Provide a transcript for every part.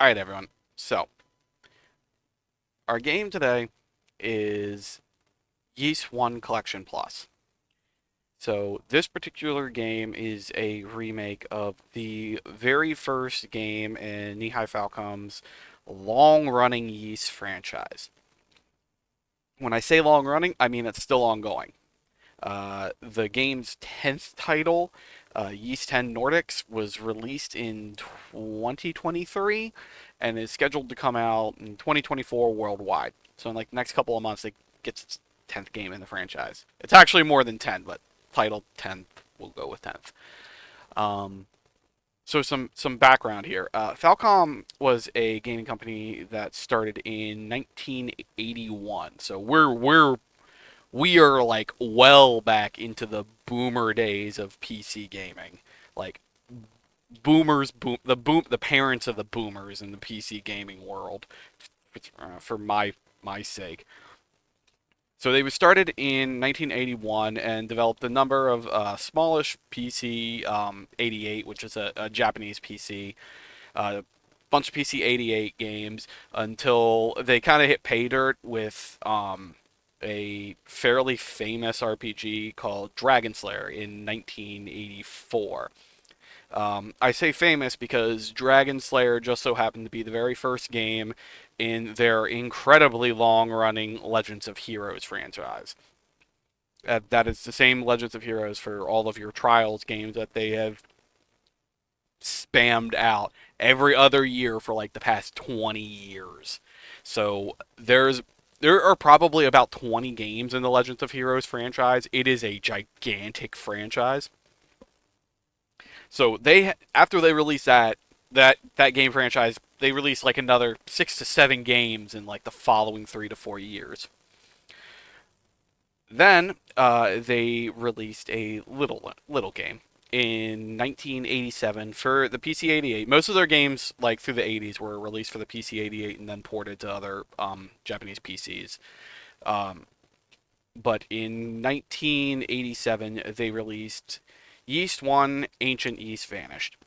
Alright, everyone. So, our game today is Yeast 1 Collection Plus. So, this particular game is a remake of the very first game in Nihai Falcom's long-running Yeast franchise. When I say long-running, I mean it's still ongoing. The game's 10th title, Yeast 10 Nordics, was released in 2023 and is scheduled to come out in 2024 worldwide. So in like the next couple of months, it gets its 10th game in the franchise. It's actually more than 10, but title 10th, we'll go with 10th. Um, so some background here. Falcom was a gaming company that started in 1981. So we are like well back into the boomer days of PC gaming. Like the parents of the boomers in the PC gaming world for my sake. So they were started in 1981 and developed a number of smallish PC 88, which is a Japanese PC, a bunch of PC 88 games until they kind of hit pay dirt with a fairly famous RPG called Dragon Slayer in 1984. I say famous because Dragon Slayer just so happened to be the very first game in their incredibly long-running Legends of Heroes franchise. That is the same Legends of Heroes for all of your Trials games that they have spammed out every other year for like the past 20 years. So there are probably about 20 games in the Legends of Heroes franchise. It is a gigantic franchise. So they after they released that game franchise, they released like another 6 to 7 games in like the following 3 to 4 years. Then they released a little game in 1987 for the PC 88. Most of their games, like through the 80s, were released for the PC 88 and then ported to other Japanese PCs. Um, but in 1987, they released Yeast 1 Ancient Yeast Vanished.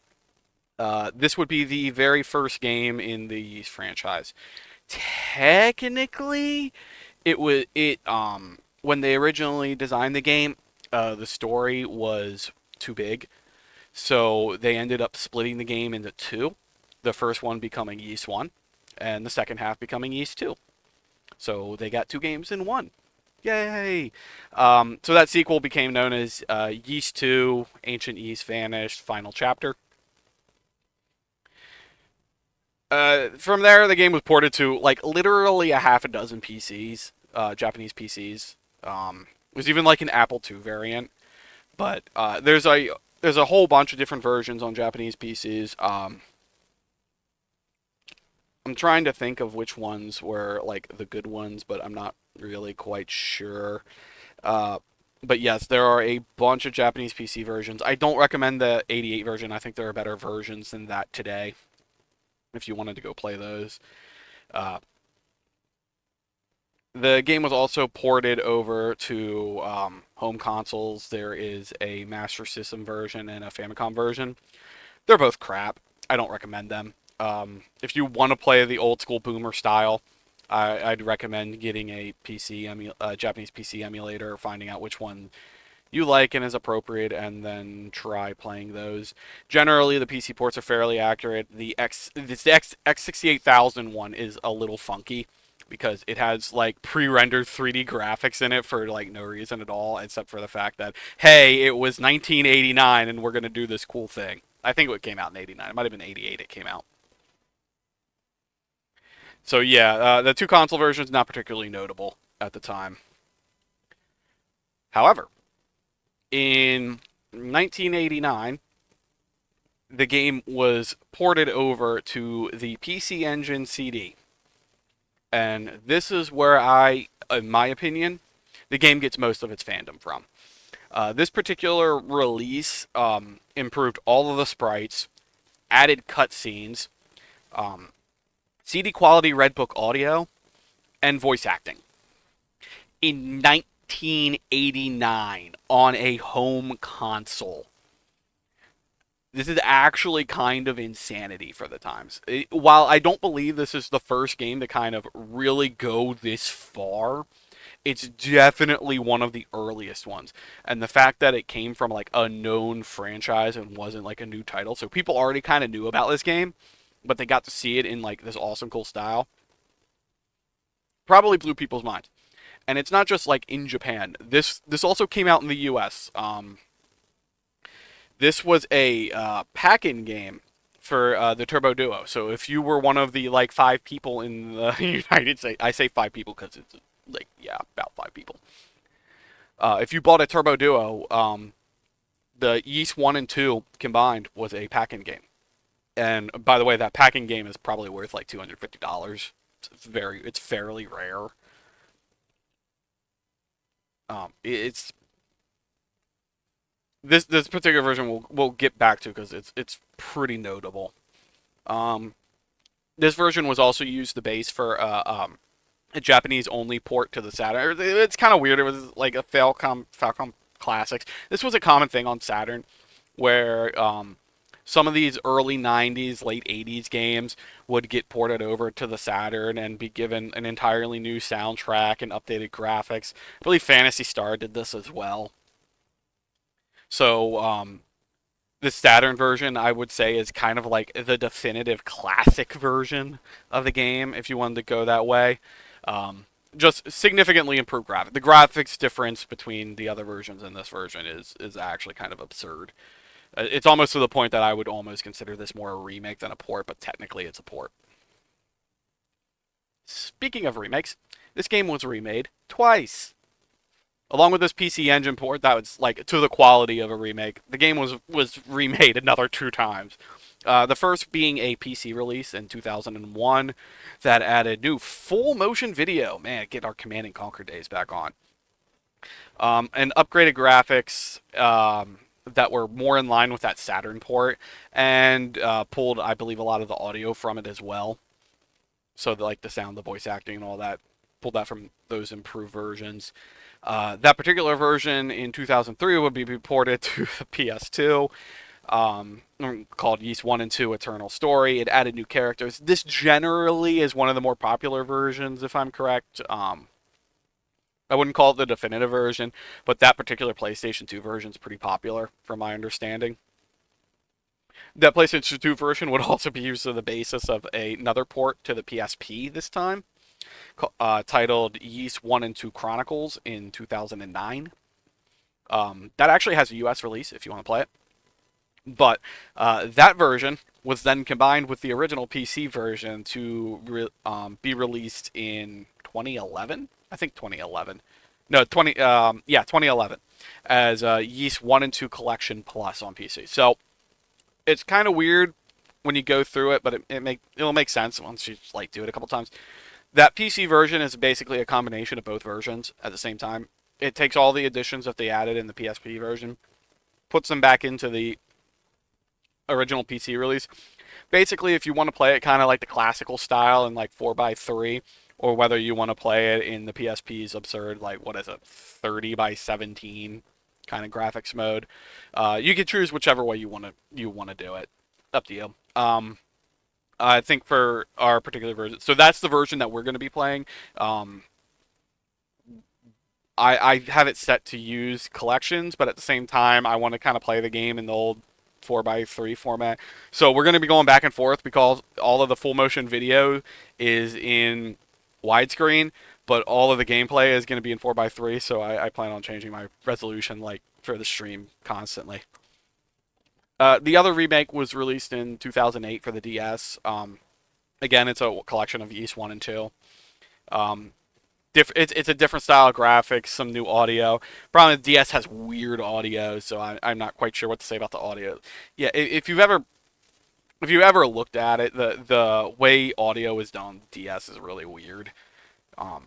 This would be the very first game in the Yeast franchise. Technically, it was it when they originally designed the game, the story was too big, so they ended up splitting the game into two. The first one becoming Yeast 1, and the second half becoming Yeast 2. So they got two games in one. Yay! So that sequel became known as Yeast 2, Ancient Yeast Vanished, Final Chapter. From there, the game was ported to like literally a half a dozen PCs, Japanese PCs. There's even like an Apple II variant, but there's a whole bunch of different versions on Japanese PCs. I'm trying to think of which ones were like the good ones, but I'm not really quite sure. Uh, but yes, there are a bunch of Japanese PC versions. I don't recommend the 88 version. I think there are better versions than that today if you wanted to go play those. Uh, the game was also ported over to home consoles. There is a Master System version and a Famicom version. They're both crap. I don't recommend them. If you want to play the old school boomer style, I'd recommend getting a Japanese PC emulator, finding out which one you like and is appropriate, and then try playing those. Generally, the PC ports are fairly accurate. The X68000 one is a little funky because it has like pre-rendered 3D graphics in it for like no reason at all, except for the fact that hey, it was 1989 and we're gonna do this cool thing. I think it came out in '89. It might have been '88. It came out. So yeah, the two console versions not particularly notable at the time. However, in 1989, the game was ported over to the PC Engine CD. And this is where in my opinion, the game gets most of its fandom from. This particular release improved all of the sprites, added cutscenes, um, CD quality Red Book audio, and voice acting. In 1989 on a home console. This is actually kind of insanity for the times. While I don't believe this is the first game to kind of really go this far, it's definitely one of the earliest ones. And the fact that it came from like a known franchise and wasn't like a new title, so people already kind of knew about this game, but they got to see it in like this awesome cool style, probably blew people's minds. And it's not just like in Japan. This also came out in the U.S. This was a pack-in game for the Turbo Duo. So if you were one of the like 5 people in the United States, I say 5 people because it's like yeah, about 5 people. If you bought a Turbo Duo, the Yeast 1 and 2 combined was a pack-in game. And by the way, that pack-in game is probably worth like $250. It's fairly rare. It's this particular version we'll get back to because it's pretty notable. Um, this version was also used the base for a Japanese only port to the Saturn. It's kind of weird. It was like a Falcom Classics. This was a common thing on Saturn where some of these early 90s, late 80s games would get ported over to the Saturn and be given an entirely new soundtrack and updated graphics. I believe Phantasy Star did this as well. So, the Saturn version, I would say, is kind of like the definitive classic version of the game, if you wanted to go that way. Just significantly improved graphics. The graphics difference between the other versions and this version is actually kind of absurd. It's almost to the point that I would almost consider this more a remake than a port, but technically it's a port. Speaking of remakes, this game was remade twice. Along with this PC Engine port that was like to the quality of a remake, the game was remade another 2 times. The first being a PC release in 2001 that added new full motion video. Man, get our Command and Conquer days back on. And upgraded graphics that were more in line with that Saturn port, and pulled, I believe, a lot of the audio from it as well. So like the sound, the voice acting, and all that, pulled that from those improved versions. That particular version in 2003 would be ported to the PS2, called Yeast 1 and 2 Eternal Story. It added new characters. This generally is one of the more popular versions, if I'm correct. I wouldn't call it the definitive version, but that particular PlayStation 2 version is pretty popular, from my understanding. That PlayStation 2 version would also be used as the basis of another port to the PSP this time, titled Yeast 1 and 2 Chronicles in 2009. That actually has a US release if you want to play it. But that version was then combined with the original PC version to be released in 2011. I think 2011. No, 2011 as Yeast 1 and 2 Collection Plus on PC. So it's kind of weird when you go through it, but it'll make sense once you like do it a couple times. That PC version is basically a combination of both versions at the same time. It takes all the additions that they added in the PSP version, puts them back into the original PC release. Basically, if you want to play it kind of like the classical style in like 4x3, or whether you want to play it in the PSP's absurd, like what is it, 30x17 kind of graphics mode, you can choose whichever way you want to do it. Up to you. I think for our particular version, so that's the version that we're going to be playing. Um, I have it set to use collections, but at the same time, I want to kind of play the game in the old 4x3 format. So we're going to be going back and forth because all of the full motion video is in widescreen, but all of the gameplay is going to be in 4x3. So I plan on changing my resolution like for the stream constantly. The other remake was released in 2008 for the DS. Again, it's a collection of Yeast 1 and 2. Um, it's a different style of graphics, some new audio. Problem is, DS has weird audio, so I'm not quite sure what to say about the audio. Yeah, if you ever looked at it, the way audio is done on the DS is really weird. Um,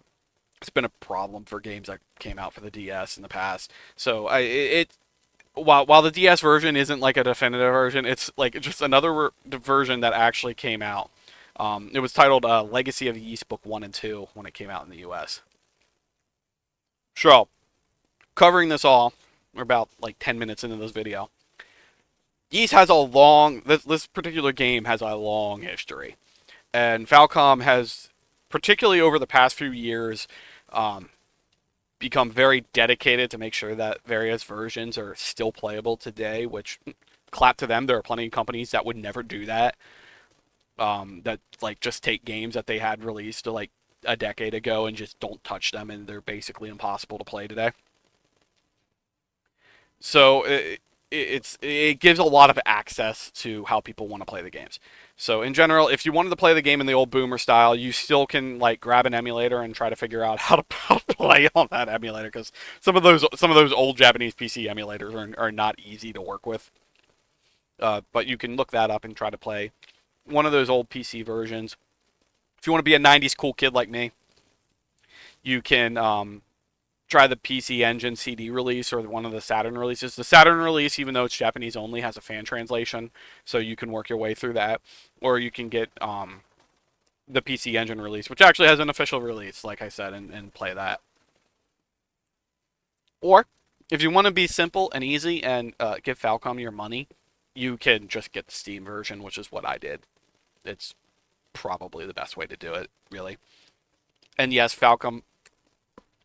it's been a problem for games that came out for the DS in the past. So while the DS version isn't like a definitive version, it's like just another version that actually came out. It was titled Legacy of Yeast Book 1 and 2 when it came out in the US. So, covering this all, we're about like 10 minutes into this video. Ys has a long this particular game has a long history, and Falcom has, particularly over the past few years, um, become very dedicated to make sure that various versions are still playable today. Which, clap to them. There are plenty of companies that would never do that. That like just take games that they had released like a decade ago and just don't touch them, and they're basically impossible to play today. So it gives a lot of access to how people want to play the games. So in general, if you wanted to play the game in the old boomer style, you still can like grab an emulator and try to figure out how to play on that emulator, because some of those old Japanese PC emulators are not easy to work with. But you can look that up and try to play one of those old PC versions. If you want to be a '90s cool kid like me, you can try the PC Engine CD release or one of the Saturn releases. The Saturn release, even though it's Japanese only, has a fan translation, so you can work your way through that. Or you can get the PC Engine release, which actually has an official release, like I said, and play that. Or if you want to be simple and easy and give Falcom your money, you can just get the Steam version, which is what I did. It's probably the best way to do it, really. And yes, Falcom,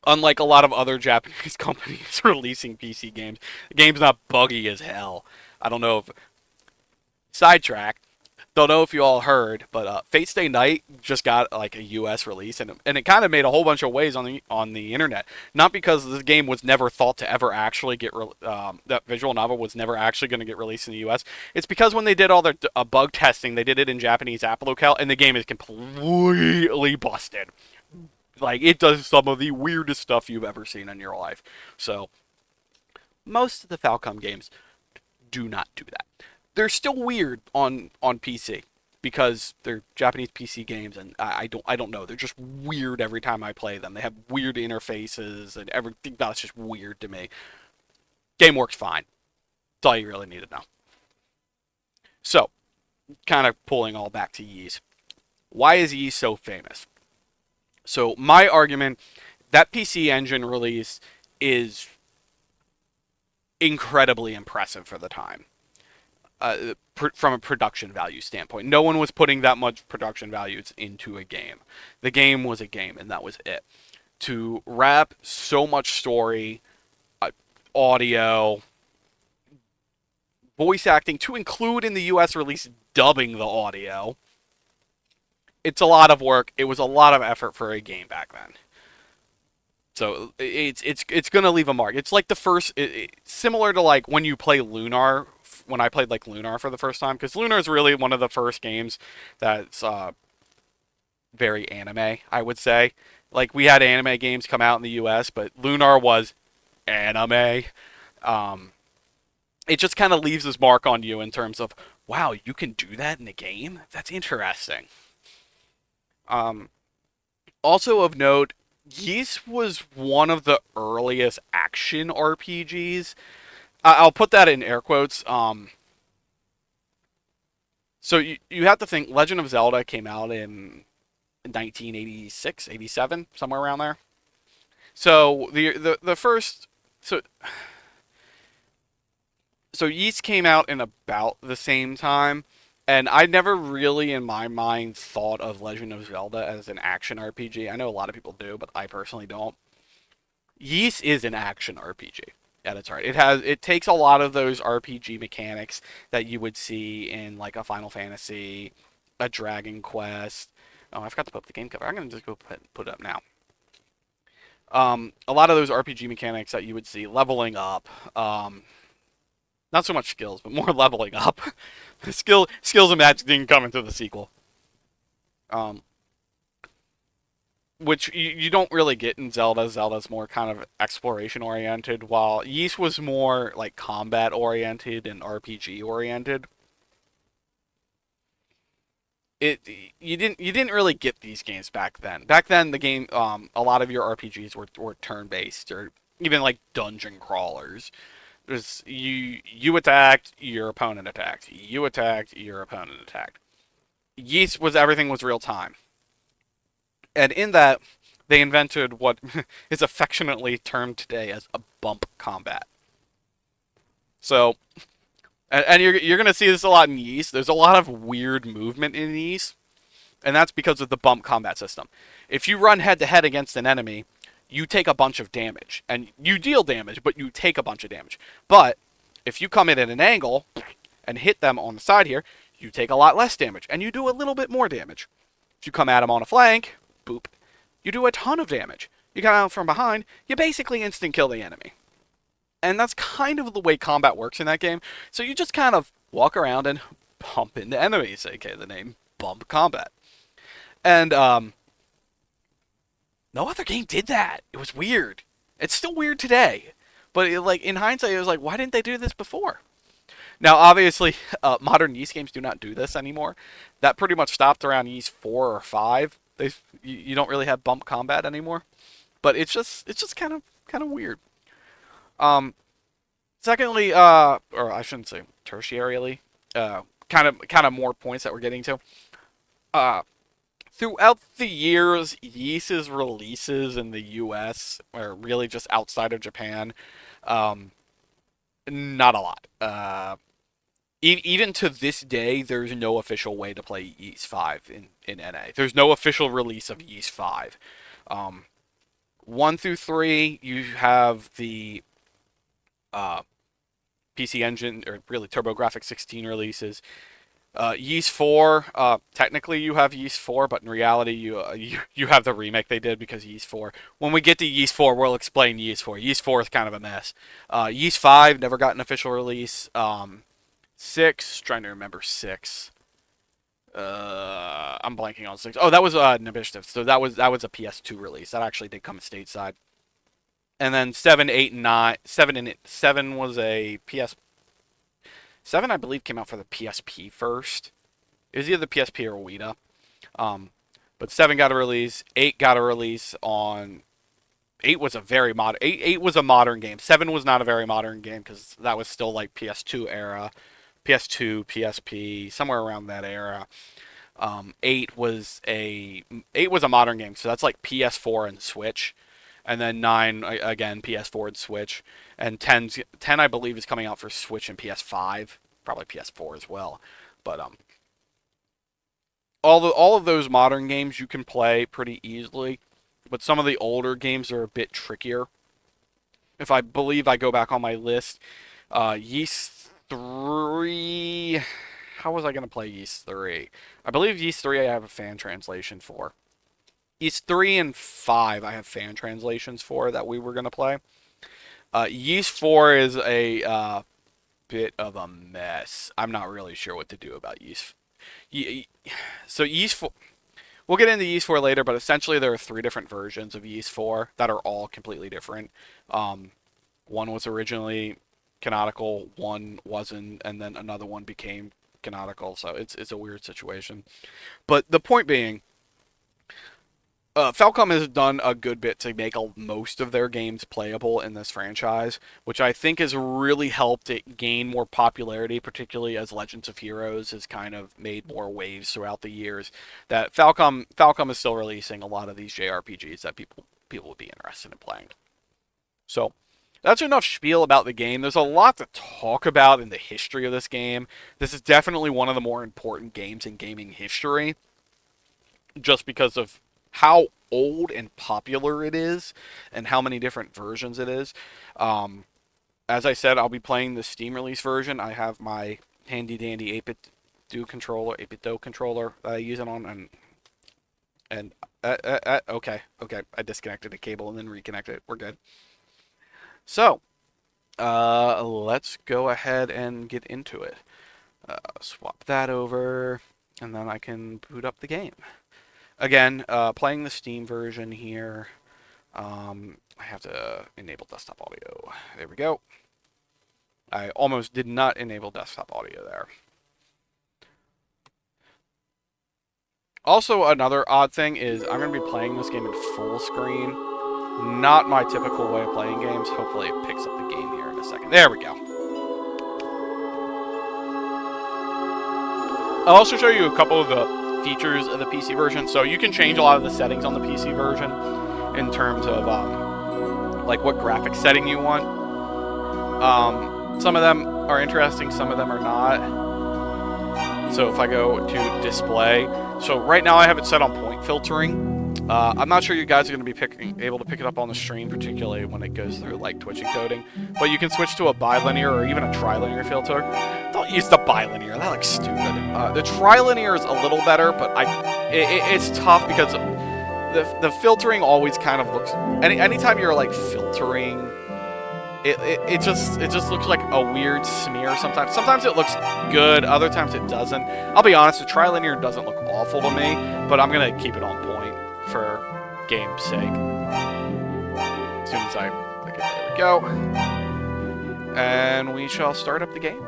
unlike a lot of other Japanese companies releasing PC games, the game's not buggy as hell. I don't know if sidetrack. Don't know if you all heard, but Fate Stay Night just got like a U.S. release, and it kind of made a whole bunch of waves on the internet. Not because this game was never thought to ever actually that visual novel was never actually going to get released in the U.S. It's because when they did all their bug testing, they did it in Japanese app locale, and the game is completely busted. Like, it does some of the weirdest stuff you've ever seen in your life. So most of the Falcom games do not do that. They're still weird on PC because they're Japanese PC games, and I don't know. They're just weird every time I play them. They have weird interfaces and everything. That's just weird to me. Game works fine. That's all you really need to know. So, kind of pulling all back to Ys. Why is Ys so famous? So my argument, that PC Engine release is incredibly impressive for the time. From a production value standpoint, no one was putting that much production values into a game. The game was a game, and that was it. To wrap so much story, audio, voice acting, to include in the US release dubbing the audio, it's a lot of work. It was a lot of effort for a game back then. So it's gonna leave a mark. It's like the first, similar to like when you play Lunar. When I played like Lunar for the first time, because Lunar is really one of the first games that's very anime, I would say. Like, we had anime games come out in the U.S., but Lunar was anime. Um, it just kind of leaves this mark on you in terms of, wow, you can do that in a game. That's interesting. Um, Also of note, Ys was one of the earliest action RPGs. I'll put that in air quotes. So you have to think Legend of Zelda came out in 1986, 87, somewhere around there. So the first so so Ys came out in about the same time, and I never really in my mind thought of Legend of Zelda as an action RPG. I know a lot of people do, but I personally don't. Ys is an action RPG at its heart. It takes a lot of those RPG mechanics that you would see in like a Final Fantasy, a Dragon Quest. Oh, I forgot to put up the game cover. I'm gonna just go put it up now. A lot of those RPG mechanics that you would see, leveling up, not so much skills, but more leveling up. Skills and magic didn't come into the sequel. Um, which you don't really get in Zelda. Zelda's more kind of exploration oriented, while Ys was more like combat oriented and RPG oriented. It you didn't really get these games back then. Back then, the game a lot of your RPGs were turn based, or even like dungeon crawlers. There's you attacked, your opponent attacked. You attacked, your opponent attacked. Ys was everything was real time. And in that, they invented what is affectionately termed today as a bump combat. So And you're gonna see this a lot in Ys. There's a lot of weird movement in Ys, and that's because of the bump combat system. If you run head to head against an enemy, you take a bunch of damage, and you deal damage, but you take a bunch of damage. But if you come in at an angle and hit them on the side here, you take a lot less damage, and you do a little bit more damage. If you come at them on a flank, boop, you do a ton of damage. You come out from behind, you basically instant kill the enemy. And that's kind of the way combat works in that game. So you just kind of walk around and bump into enemies, aka the name Bump Combat. And no other game did that. It was weird. It's still weird today. But like in hindsight, it was like, why didn't they do this before? Now, obviously, modern Ys games do not do this anymore. That pretty much stopped around Ys 4 or 5. You don't really have bump combat anymore. But it's just kind of weird. Um, Secondly, or I shouldn't say tertiarily, kind of more points that we're getting to. Uh, Throughout the years, Ys's releases in the U.S. or really just outside of Japan, um, not a lot. Even to this day, there's no official way to play Ys 5 in NA. There's no official release of Ys 5. Um, 1 through 3, you have the uh, PC Engine, or really TurboGrafx 16 releases. Ys 4, technically you have Ys 4, but in reality you have the remake they did because Ys 4. When we get to Ys 4, we'll explain Ys 4. Ys 4 is kind of a mess. Ys 5 never got an official release. 6, trying to remember 6. I'm blanking on 6. Oh, that was Initiative. So that was a PS2 release. That actually did come stateside. And then 7, 8, and 9. 7 was a PS. 7, I believe, came out for the PSP first. It was either the PSP or Vita. But 7 got a release. 8 got a release on. 8 was a very modern. 8 was a modern game. 7 was not a very modern game because that was still like PS2 era, PS2, PSP, somewhere around that era. 8 was a modern game, so that's like PS4 and Switch. And then 9 again PS4 and Switch, and 10 I believe is coming out for Switch and PS5, probably PS4 as well. But all of those modern games you can play pretty easily, but some of the older games are a bit trickier. If I believe I go back on my list, Ys 3. How was I going to play Ys 3? I believe Ys 3 I have a fan translation for. Ys 3 and 5 I have fan translations for that we were going to play. Ys 4 is a bit of a mess. I'm not really sure what to do about Ys. So Ys 4, we'll get into Ys 4 later, but essentially there are 3 different versions of Ys 4 that are all completely different. One was originally canonical, one wasn't, and then another one became canonical, so it's a weird situation. But the point being, Falcom has done a good bit to make most of their games playable in this franchise, which I think has really helped it gain more popularity, particularly as Legends of Heroes has kind of made more waves throughout the years. That Falcom is still releasing a lot of these JRPGs that people would be interested in playing. So that's enough spiel about the game. There's a lot to talk about in the history of this game. This is definitely one of the more important games in gaming history, just because of how old and popular it is and how many different versions it is. As I said, I'll be playing the Steam release version. I have my handy dandy 8-bit controller that I use it on, and okay, I disconnected a cable and then reconnected it. We're good. So, let's go ahead and get into it. Swap that over, and then I can boot up the game. Again, playing the Steam version here. I have to enable desktop audio. There we go. I almost did not enable desktop audio there. Also, another odd thing is I'm going to be playing this game in full screen. Not my typical way of playing games. Hopefully it picks up the game here in a second. There we go. I'll also show you a couple of the features of the PC version. So you can change a lot of the settings on the PC version in terms of like what graphics setting you want. Some of them are interesting, some of them are not. So if I go to display, so right now I have it set on point filtering. I'm not sure you guys are going to be able to pick it up on the stream, particularly when it goes through like Twitch encoding. But you can switch to a bilinear or even a trilinear filter. Don't use the bilinear; that looks stupid. The trilinear is a little better, but it's tough because the filtering always kind of looks. Anytime you're like filtering, it just looks like a weird smear sometimes. Sometimes it looks good, other times it doesn't. I'll be honest, the trilinear doesn't look awful to me, but I'm gonna keep it on point for game's sake. As soon as I click it, there we go. And we shall start up the game.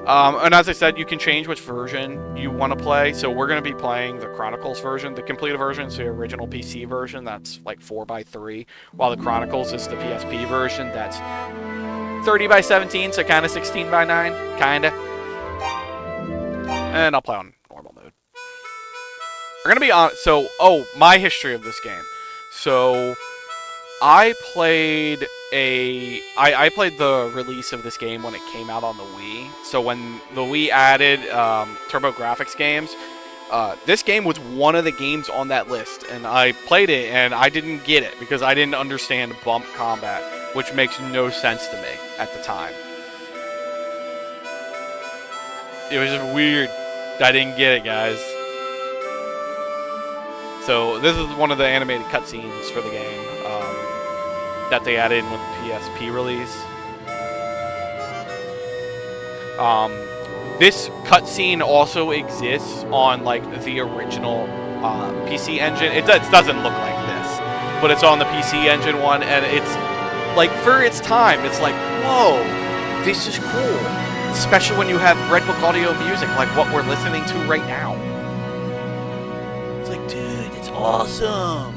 And as I said, you can change which version you want to play. So we're going to be playing the Chronicles version, the completed version, so the original PC version, that's like 4x3, while the Chronicles is the PSP version, that's 30x17, so kind of 16x9, kind of. And I'll play on normal mode. We're going to be on, so, my history of this game. So, I played I played the release of this game when it came out on the Wii. So when the Wii added TurboGrafx games, this game was one of the games on that list. And I played it, and I didn't get it because I didn't understand bump combat, which makes no sense to me at the time. It was just weird. I didn't get it, guys. So this is one of the animated cutscenes for the game that they added in with the PSP release. This cutscene also exists on like the original PC Engine. It doesn't look like this, but it's on the PC Engine one, and it's like for its time, it's like, whoa, this is cool. Especially when you have Red Book audio music like what we're listening to right now. It's like, dude, it's awesome.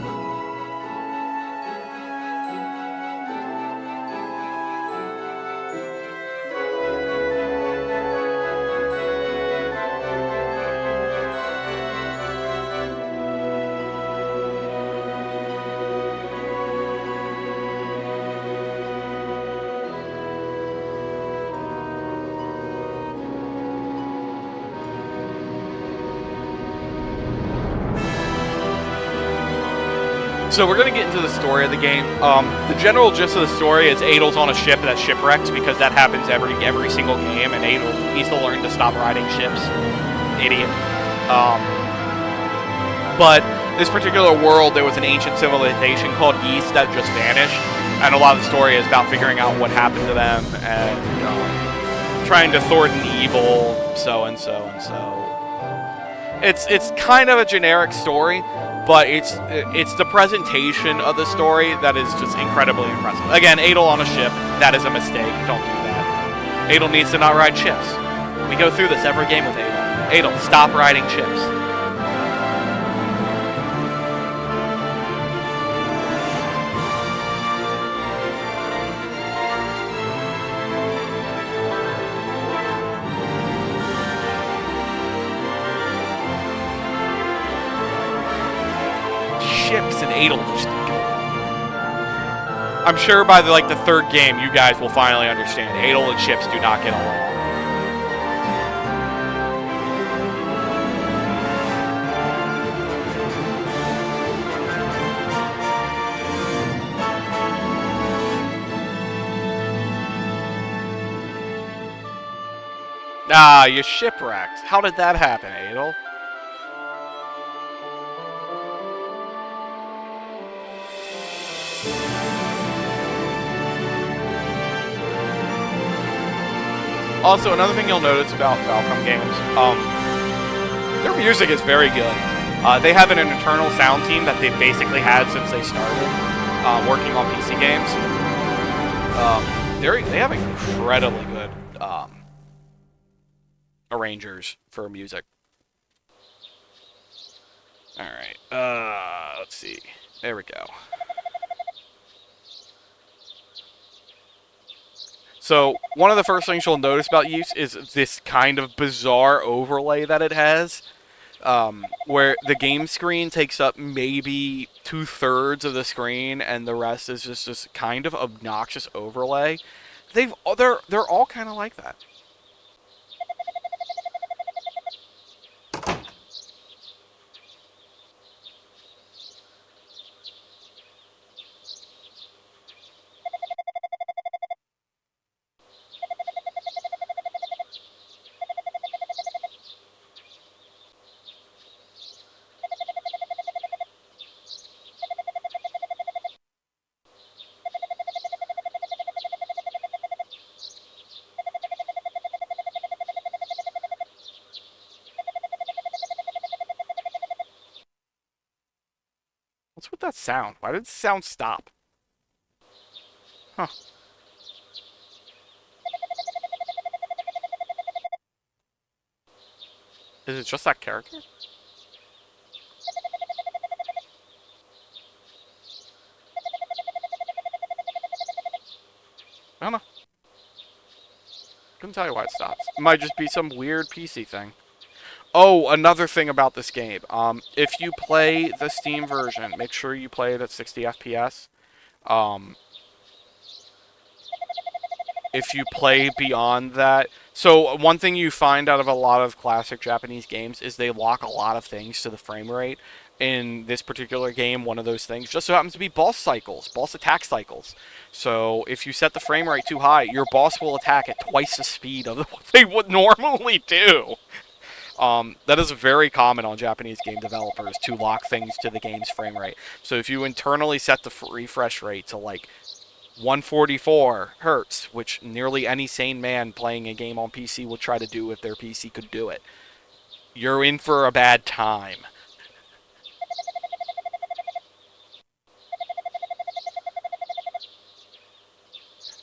So we're going to get into the story of the game. The general gist of the story is Adel's on a ship that's shipwrecked because that happens every single game, and Adel needs to learn to stop riding ships. Idiot. But this particular world, there was an ancient civilization called Yeast that just vanished, and a lot of the story is about figuring out what happened to them and trying to thwart an evil, so and so and so. It's kind of a generic story, but it's the presentation of the story that is just incredibly impressive. Again, Adel on a ship, that is a mistake. Don't do that. Adel needs to not ride ships. We go through this every game with Adel. Adel, stop riding ships. Ships and Adel just go. I'm sure by the third game, you guys will finally understand. Adel and ships do not get along. Ah, you're shipwrecked. How did that happen, Adel? Also, another thing you'll notice about Falcom games, their music is very good. They have an internal sound team that they've basically had since they started working on PC games. They have incredibly good arrangers for music. Alright, let's see. There we go. So, one of the first things you'll notice about Use is this kind of bizarre overlay that it has, where the game screen takes up maybe 2/3 of the screen, and the rest is just this kind of obnoxious overlay. they're all kind of like that. What's with that sound? Why did the sound stop? Huh. Is it just that character? I don't know. Couldn't tell you why it stops. It might just be some weird PC thing. Oh, another thing about this game. If you play the Steam version, make sure you play it at 60 FPS. Um, if you play beyond that, so one thing you find out of a lot of classic Japanese games is they lock a lot of things to the frame rate. In this particular game, one of those things just so happens to be boss cycles, boss attack cycles. So if you set the frame rate too high, your boss will attack at twice the speed of what they would normally do. That is very common on Japanese game developers to lock things to the game's frame rate. So if you internally set the refresh rate to like 144 hertz, which nearly any sane man playing a game on PC would try to do if their PC could do it, you're in for a bad time.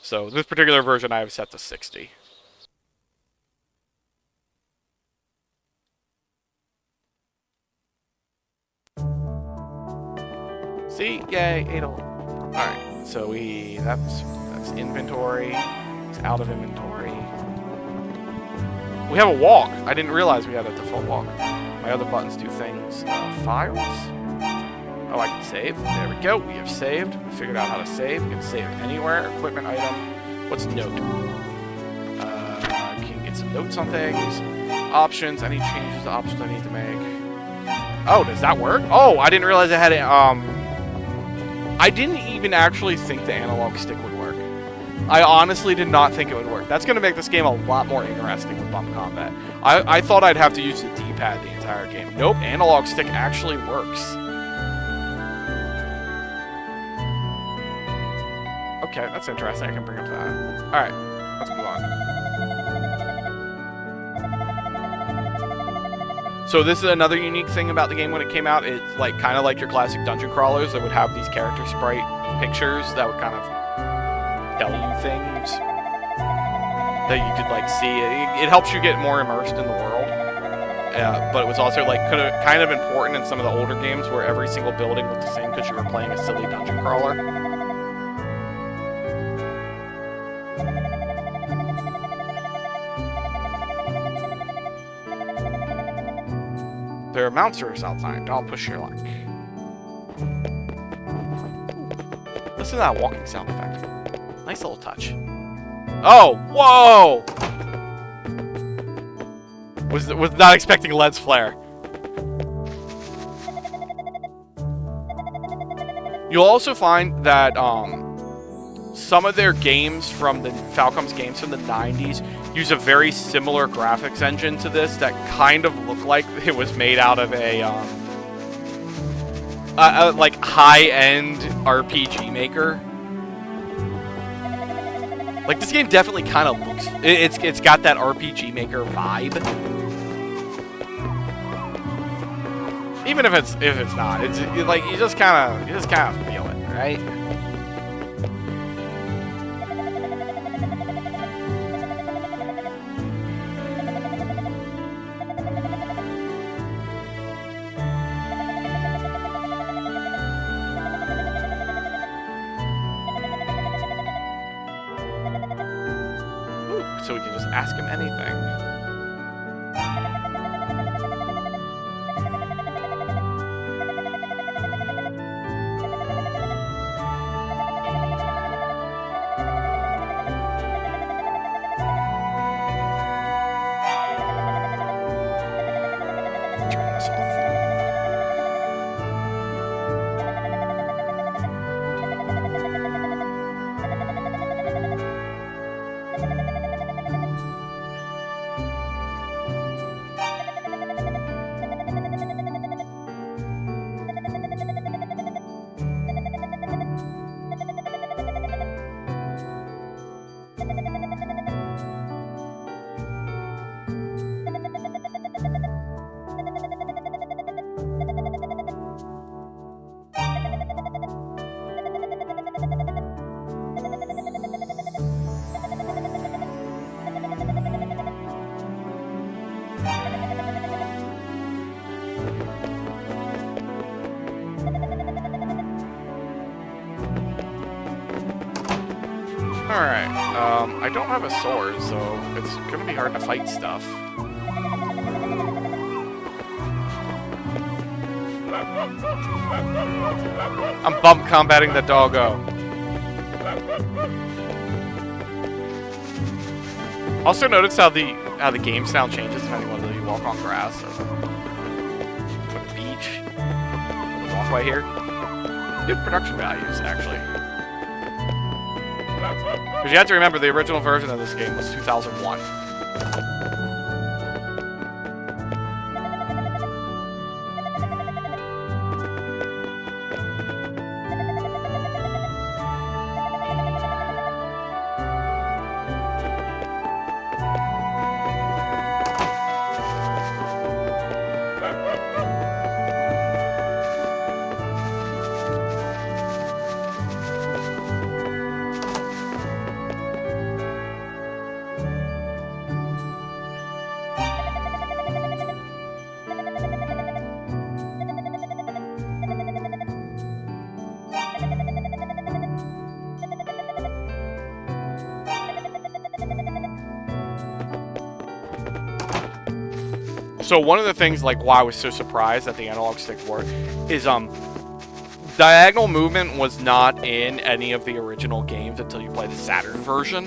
So this particular version I have set to 60. See? Yay, 8 Alright, so that's inventory. It's out of inventory. We have a walk. I didn't realize we had a default walk. My other buttons do things. Files. Oh, I can save. There we go. We have saved. We figured out how to save. We can save anywhere. Equipment item. What's note? Can get some notes on things. Options. Any changes to options I need to make? Oh, does that work? Oh, I didn't realize I had it. I didn't even actually think the analog stick would work. I honestly did not think it would work. That's going to make this game a lot more interesting with bump combat. I thought I'd have to use the D-pad the entire game. Nope, analog stick actually works. Okay, that's interesting. I can bring up that. Alright, let's move on. So this is another unique thing about the game when it came out. It's like kind of like your classic dungeon crawlers that would have these character sprite pictures that would kind of tell you things that you could like see. It helps you get more immersed in the world. But it was also like kind of important in some of the older games where every single building looked the same because you were playing a silly dungeon crawler. There are monsters outside. Don't push your luck. Listen to that walking sound effect. Nice little touch. Oh, whoa! Was not expecting lens flare. You'll also find that some of their games from the Falcom's games from the 90s use a very similar graphics engine to this that kind of look like it was made out of a like high-end RPG maker. Like this game definitely kind of looks it's got that RPG maker vibe. Even if it's not, it's like you just kind of feel it, right? So we can just ask him anything. Turn this off. Alright, I don't have a sword, so it's gonna be hard to fight stuff. I'm bump combating the doggo. Also notice how the game sound changes depending on whether you walk on grass or the beach. Walkway here. Good production values, actually. Because you have to remember, the original version of this game was 2001. So one of the things, like, why I was so surprised that the analog stick worked is, diagonal movement was not in any of the original games until you play the Saturn version.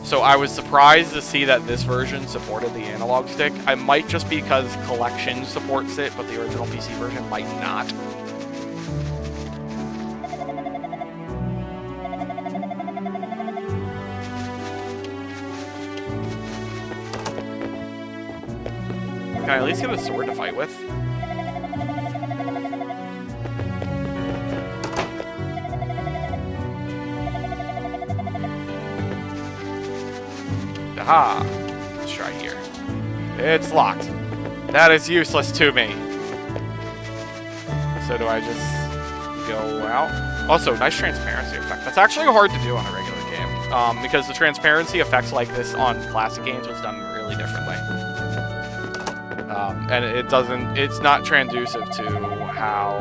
So I was surprised to see that this version supported the analog stick. I might just because Collection supports it, but the original PC version might not. Can I at least get a sword to fight with? Aha! Let's try here. It's locked. That is useless to me. So do I just go out? Also, nice transparency effect. That's actually hard to do on a regular game. Because the transparency effects like this on classic games was done really differently. And it's not transducive to how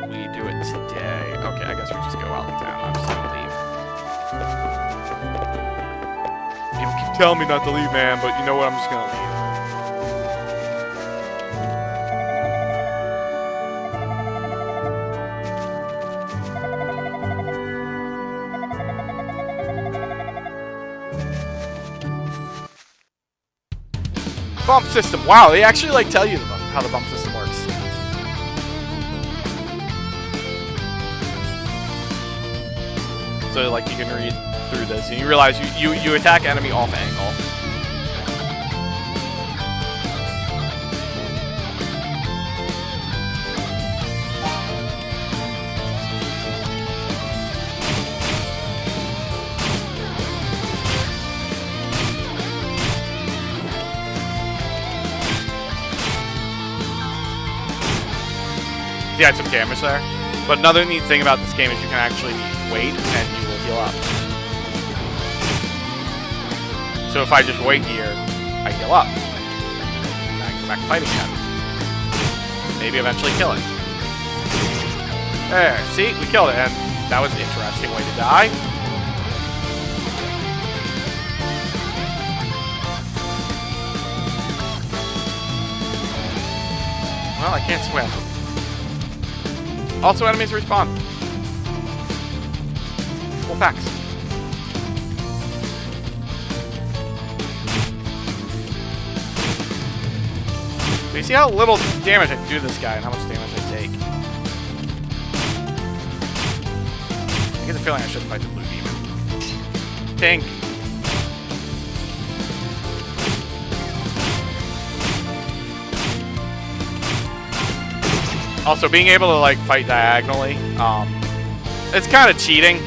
we do it today. Okay, I guess we just go out of town. I'm just gonna leave. People keep telling me not to leave, man, but you know what? I'm just gonna leave. Bump system. Wow, they actually like tell you how the bump system works. So like you can read through this and you realize you attack enemy off angle. Yeah, some damage there. But another neat thing about this game is you can actually wait and you will heal up. So if I just wait here, I heal up. And I can go back to fight again. Maybe eventually kill it. There, see? We killed it, and that was an interesting way to die. Well, I can't swim. Also, enemies respawn. Cool facts. Do you see how little damage I do to this guy and how much damage I take? I get the feeling I should fight the blue demon. Tink. Also, being able to, like, fight diagonally, it's kind of cheating.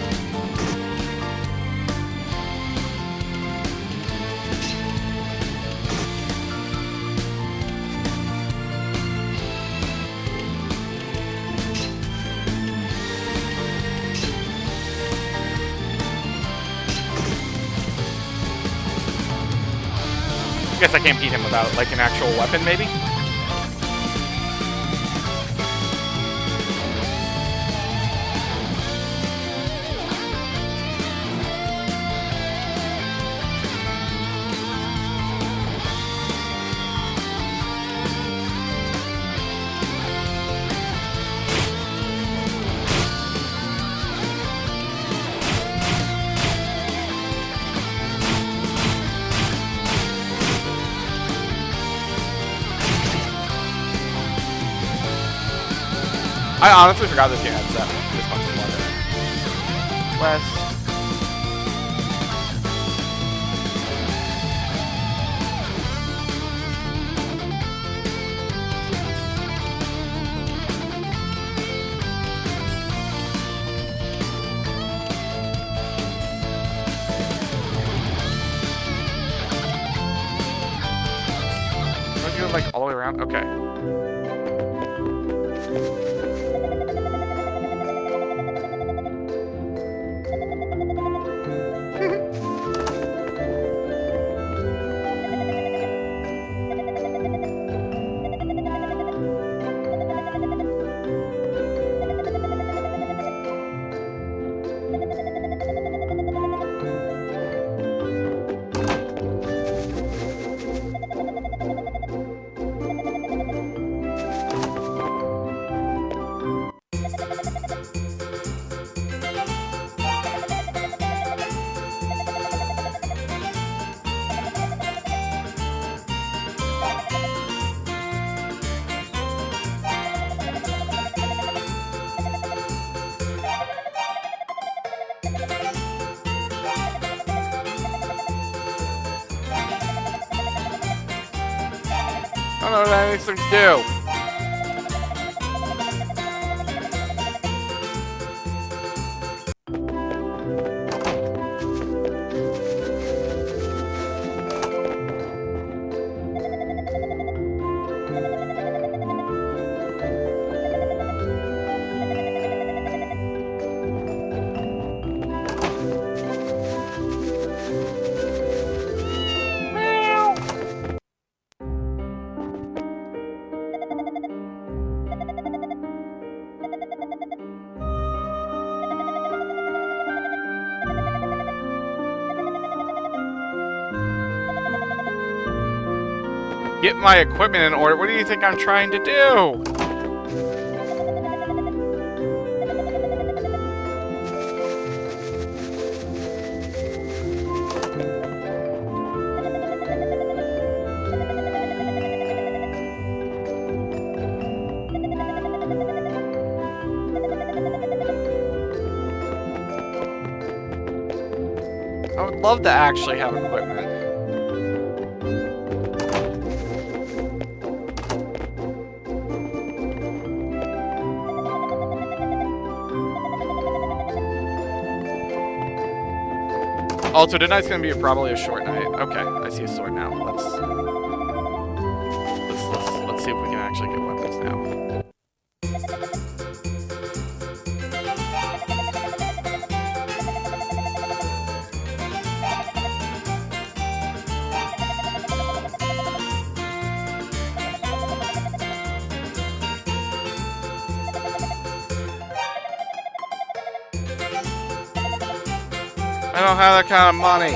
I guess I can't beat him without, like, an actual weapon, maybe? I honestly forgot this game had this much water. West. Let's go like all the way around. Okay. I don't know what these things do. Get my equipment in order. What do you think I'm trying to do? I would love to actually have equipment. Also, tonight's gonna be probably a short night. Okay, I see a sword now. Let's see if we can actually get weapons now. I don't have that kind of money.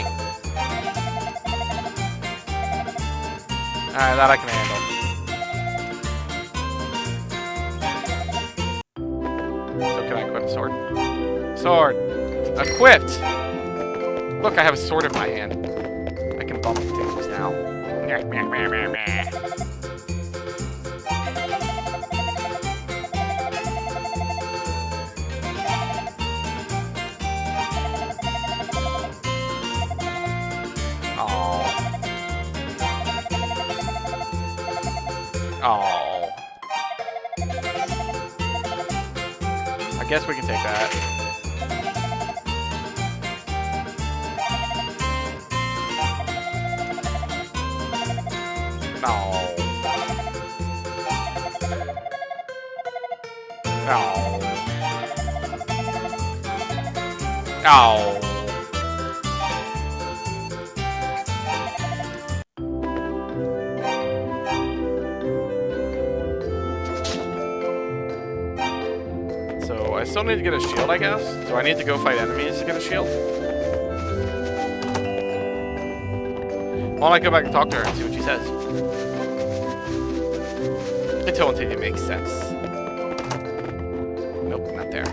Alright, that I can handle. So can I equip a sword? Sword! Equipped! Look, I have a sword in my hand. I can bump things now. Oh. I guess we can take that. No. No. No. So I still need to get a shield, I guess. So I need to go fight enemies to get a shield. Why don't I go back and talk to her and see what she says? Until it makes sense. Nope, not there.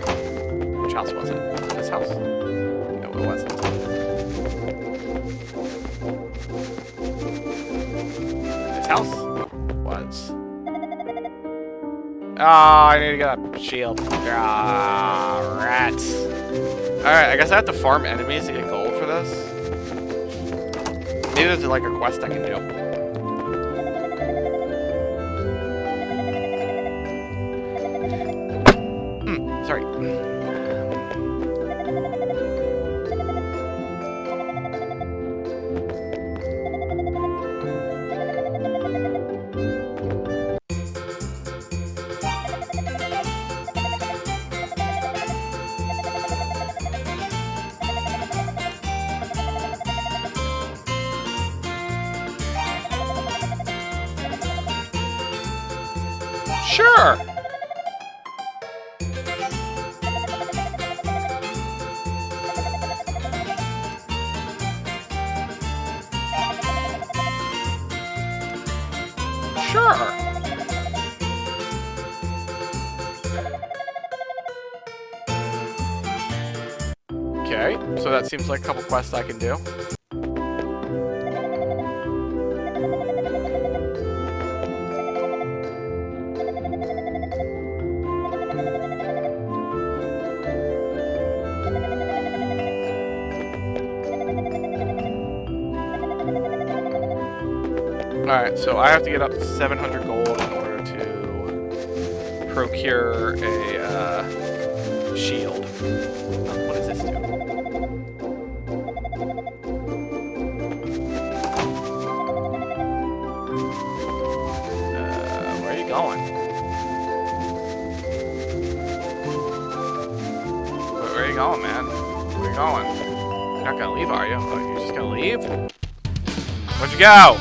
Which house was it? Was it this house? No, it wasn't. This house? Was. Ah, I need to get a shield. Ah, rats. Alright, I guess I have to farm enemies to get gold for this. Maybe there's like a quest I can do. Sorry. Sure. Sure. Okay, so that seems like a couple quests I can do. Alright, so I have to get up to 700 gold in order to procure a shield. What does this do? Where are you going? Where are you going, man? Where are you going? You're not gonna leave, are you? Oh, you're just gonna leave? Where'd you go?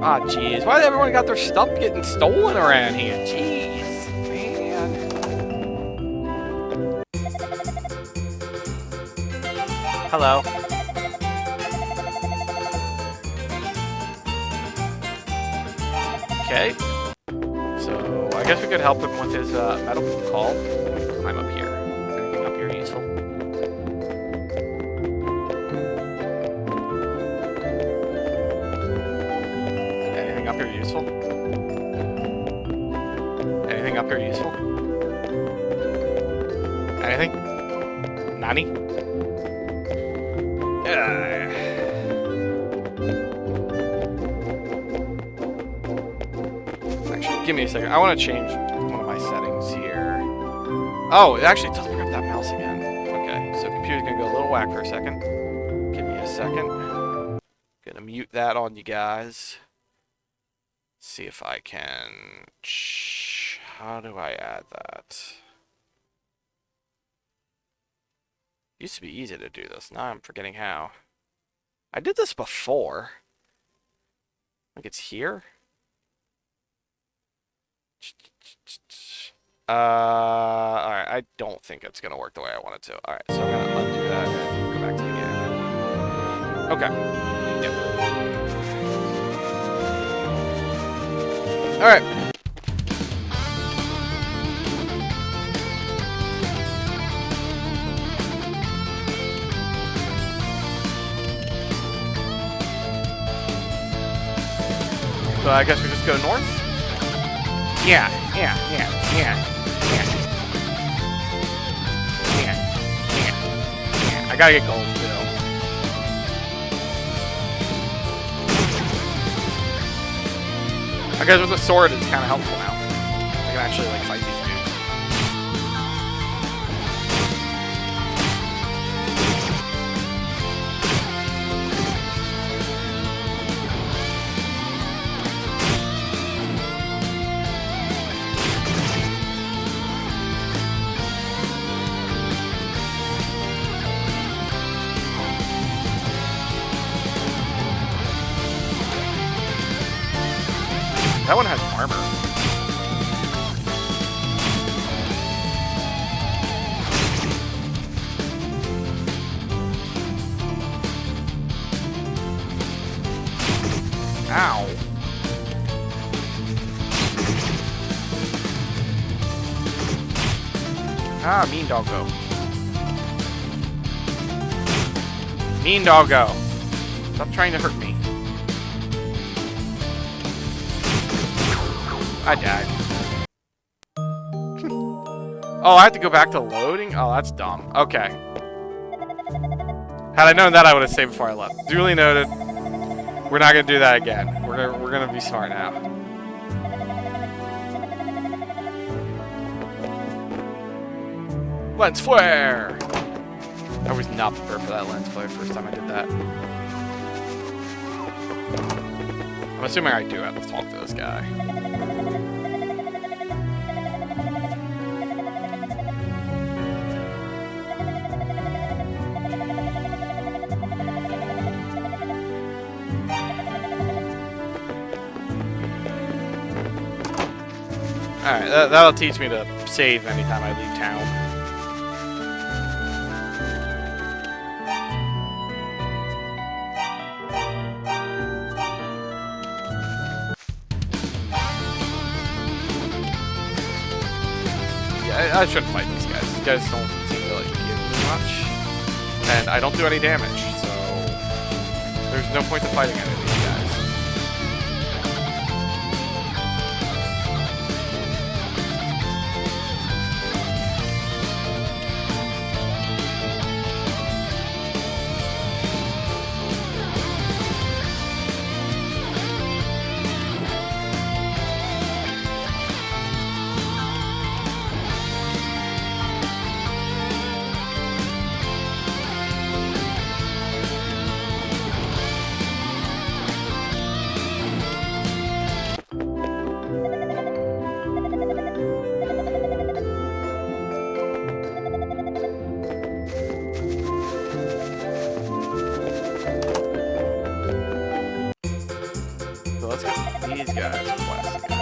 Ah, jeez. Why did everyone got their stuff getting stolen around here? Jeez, man. Hello. Okay. So, I guess we could help him with his medical call. Climb up here. Anything up here useful? Up here useful? Anything up here useful? Anything? Nani? Actually, give me a second. I want to change one of my settings here. Oh, it actually does bring up that mouse again. Okay, so computer's gonna go a little whack for a second. Give me a second. Gonna mute that on you guys. See if I can. How do I add that? Used to be easy to do this. Now I'm forgetting how. I did this before. Like it's here. Alright, I don't think it's gonna work the way I want it to. Alright, so I'm gonna undo that and go back to the game. Okay. Yep. Alright. So I guess we just go north? Yeah. I gotta get gold too. I guess with the sword, it's kind of helpful now. I can actually like fight these dudes. That one has armor. Ow. Ah, mean doggo. Mean doggo. Stop trying to hurt me. I died. Oh, I have to go back to loading? Oh, that's dumb. Okay. Had I known that, I would have saved before I left. Duly noted. We're not gonna do that again. We're gonna be smart now. Lens flare! I was not prepared for that lens flare first time I did that. I'm assuming I do have to talk to this guy. Alright, that'll teach me to save anytime I leave town. Yeah, I shouldn't fight these guys. These guys don't seem to like give me much. And I don't do any damage, so there's no point to fighting any of these guys. So let's get these guys quests again.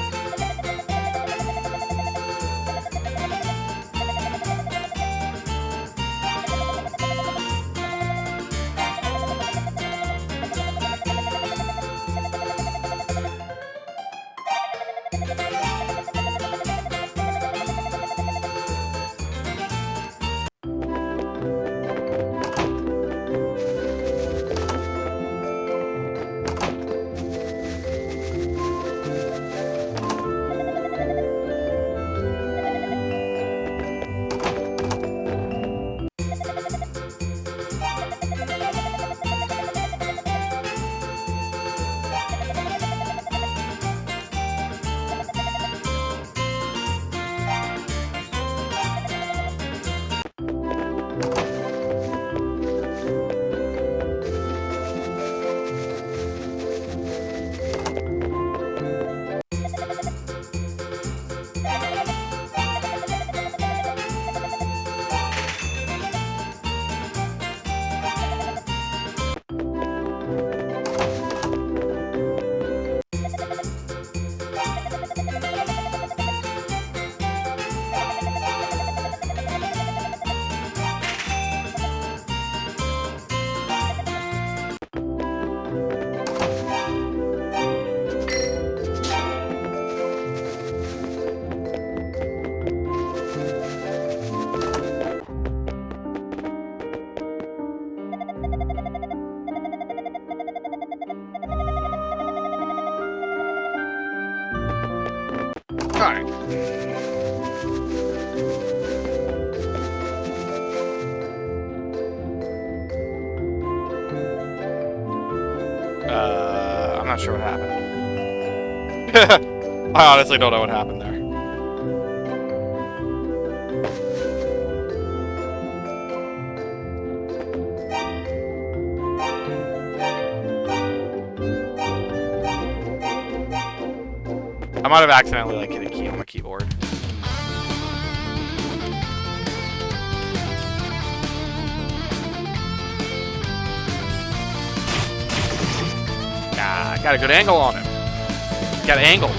not sure what happened. I honestly don't know what happened there. I might have accidentally like hit a key on my keyboard. Ah, got a good angle on him. Got an angle.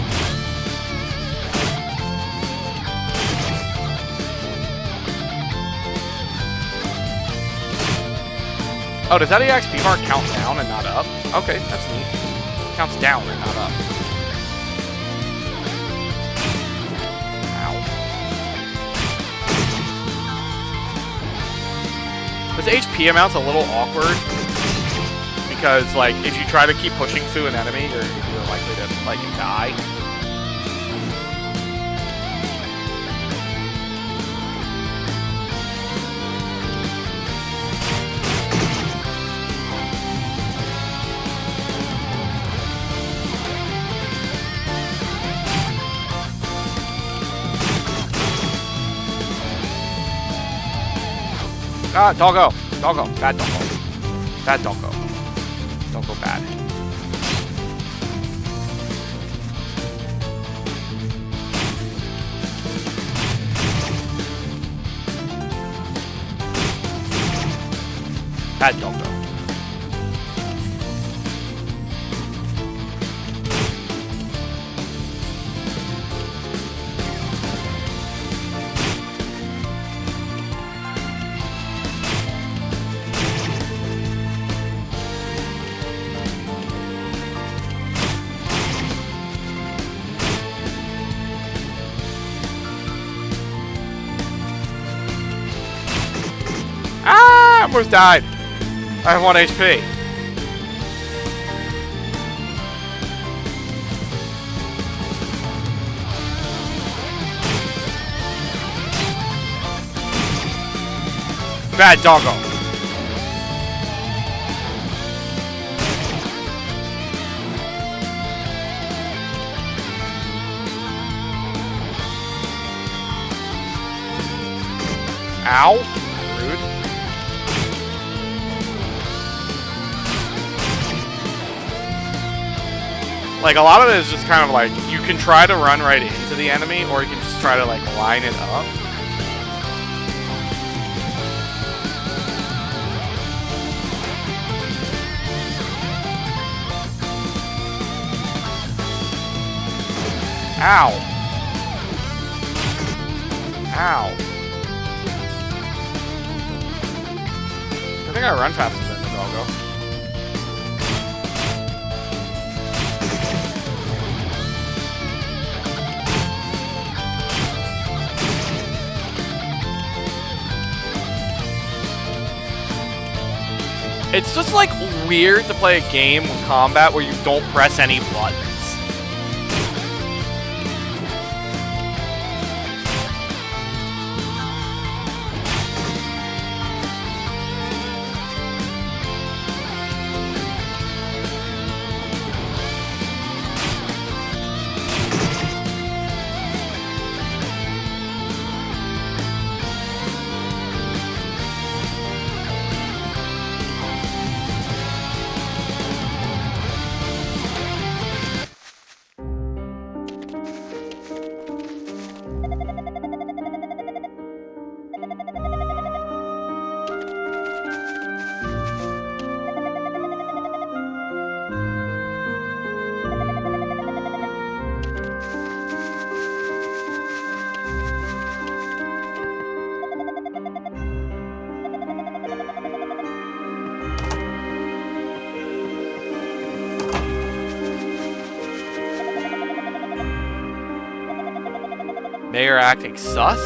Oh, does that EXP bar count down and not up? Okay, that's neat. It counts down and not up. Ow. This HP amount's a little awkward because, like, if you try to keep pushing through an enemy, you're likely to, like, die. Ah, doggo. Doggo. Bad doggo. Bad doggo. Doggo bad. Bad doggo. Ah! I almost died. I have 1 HP. Bad doggo. Ow. Rude. Like, a lot of it is just kind of like, you can try to run right into the enemy, or you can just try to, like, line it up. Ow. Ow. I think I run faster than the doggo. It's just, like, weird to play a game with combat where you don't press any buttons. Mayor acting sus?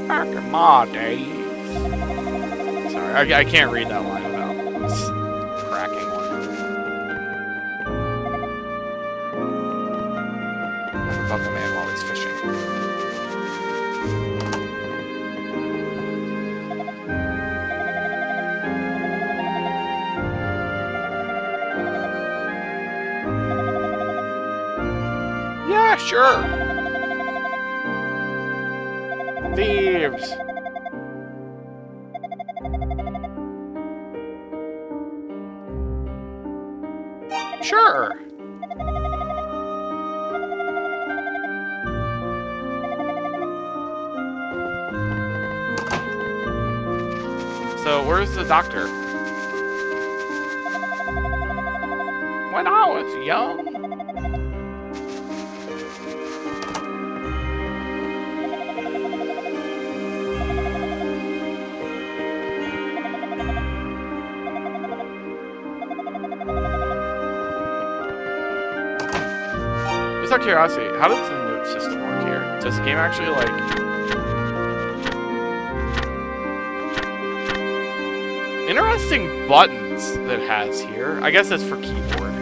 Back in my days. Sorry, I can't read that line without cracking one. Sure. Thieves. Sure. So, where's the doctor? When I was young. Just out of curiosity, how does the note system work here? Does the game actually, like... Interesting buttons that it has here. I guess that's for keyboard.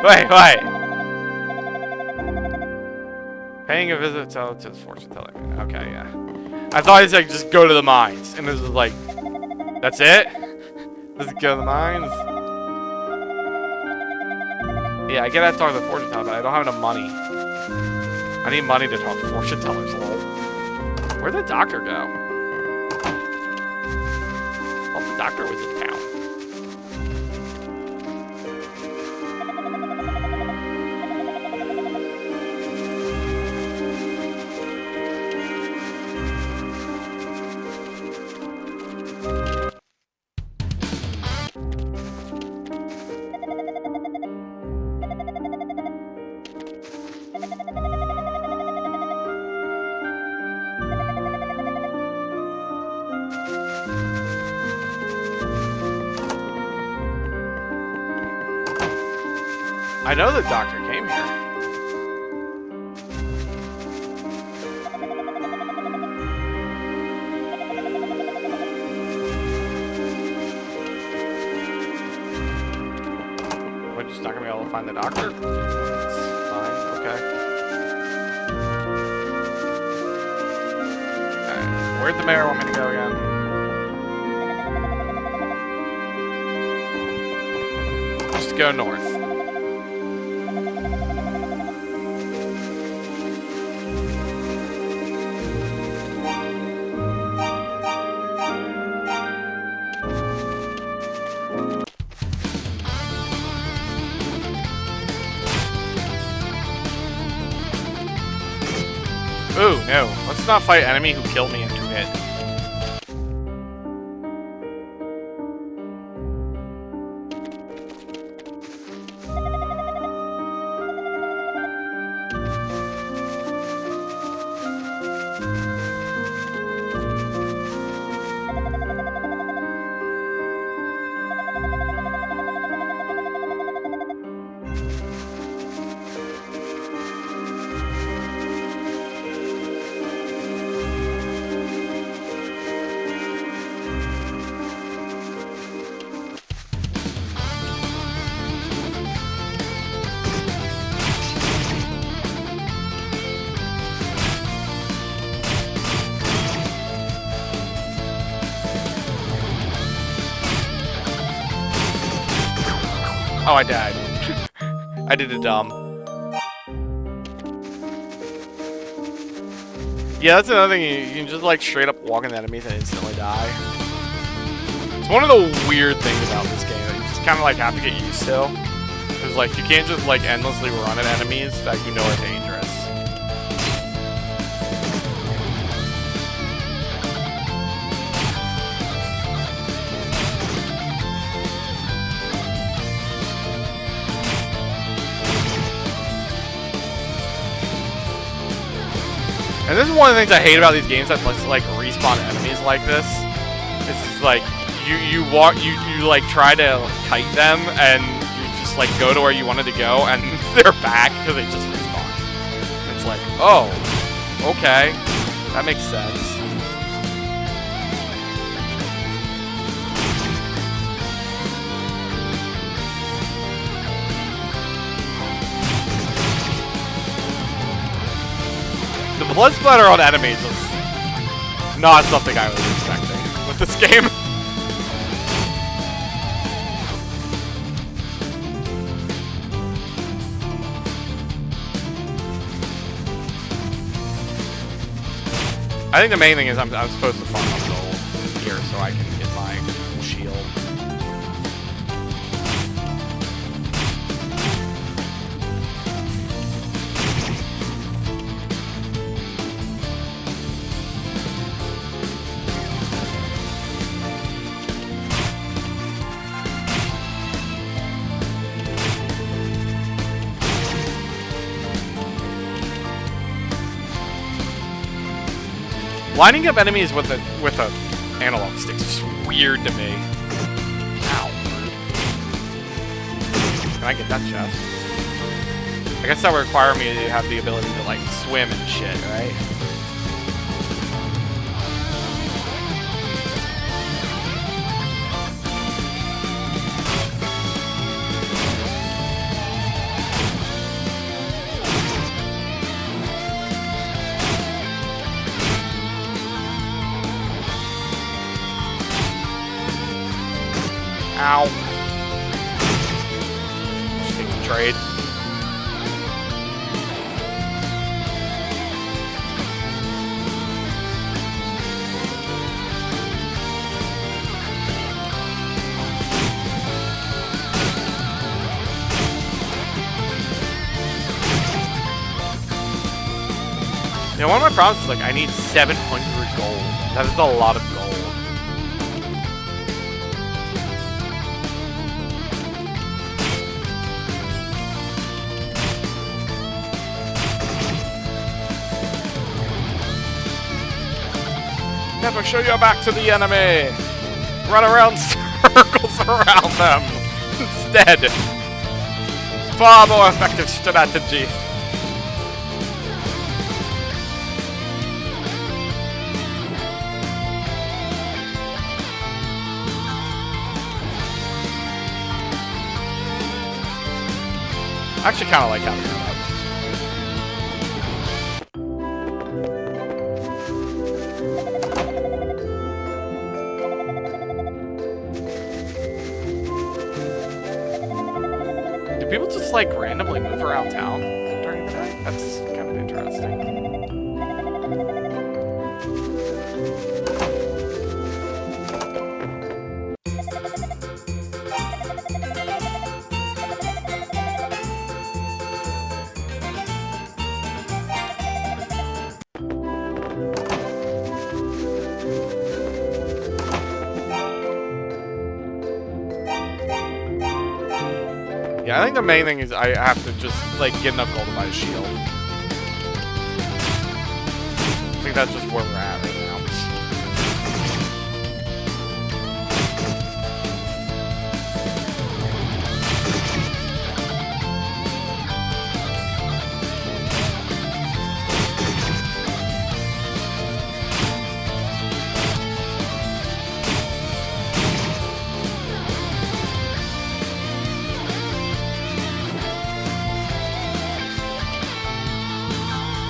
Wait. Paying a visit to the fortune teller. Okay, yeah. I thought he said just go to the mines. And this was like, that's it? Just go to the mines? Yeah, I get to talk to the fortune teller, but I don't have enough money. I need money to talk to fortune tellers, lol. Where'd the doctor go? Oh, the doctor was in town. I know the doctor came here. We're just not gonna be able to find the doctor? It's fine, okay. Alright, where'd the mayor want me to go again? Just go north. Ooh, no. Let's not fight enemy who killed me in 2 hits. Oh, I died. I did a dumb. Yeah, that's another thing. You can just like straight up walk into enemies and instantly die. It's one of the weird things about this game that you just kind of like have to get used to. Because like you can't just like endlessly run at enemies that you know are dangerous. And this is one of the things I hate about these games that like respawn enemies like this. It's just like you like try to kite them and you just like go to where you wanted to go and they're back because they just respawn. It's like, oh, okay. That makes sense. The blood splatter on enemies is not something I was expecting with this game. I think the main thing is I'm supposed to farm up gold here so I can get my shield. Lining up enemies with a analog stick is just weird to me. Ow. Can I get that chest? I guess that would require me to have the ability to like swim and shit, right? Ow. Just take the trade. You know, one of my problems is like I need 700 gold. That is a lot of gold. Never show your back to the enemy! Run around circles around them! Instead! Far more effective strategy! I actually kind of like having that. People just like randomly move around town during the night? That's kind of interesting. Yeah, I think the main thing is I have to just, like, get enough gold to buy a shield. I think that's just where we're at right now.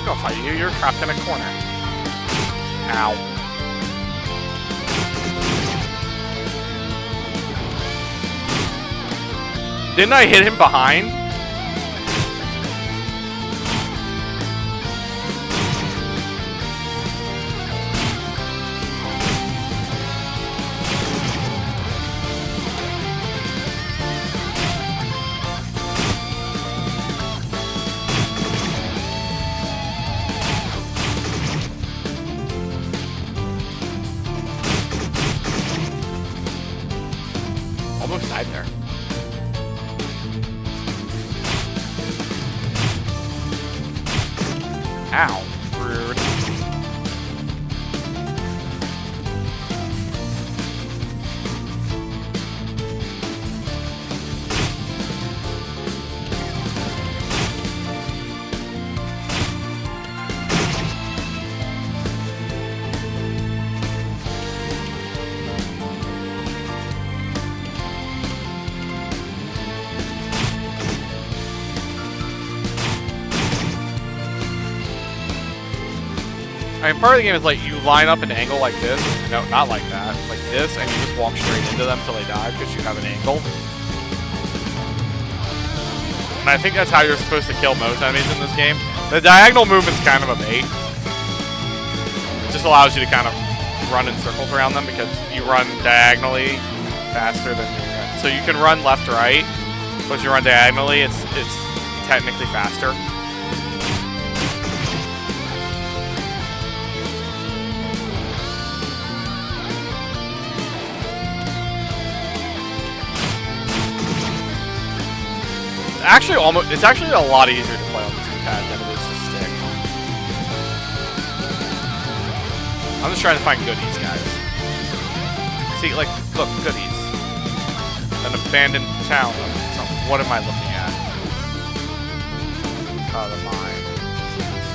I'll fight you, you're trapped in a corner. Ow. Didn't I hit him behind? Almost died there. Ow. Rude. I mean, part of the game is like you line up an angle like this. No, not like that. Like this, and you just walk straight into them until they die because you have an angle. And I think that's how you're supposed to kill most enemies in this game. The diagonal movement's kind of a bait. It just allows you to kind of run in circles around them because you run diagonally faster than you run. So you can run left to right, but if you run diagonally, it's technically faster. It's actually a lot easier to play on the D-pad than it is to stick. I'm just trying to find goodies, guys. See, like, look, goodies. An abandoned town. What am I looking at? Oh, the mine.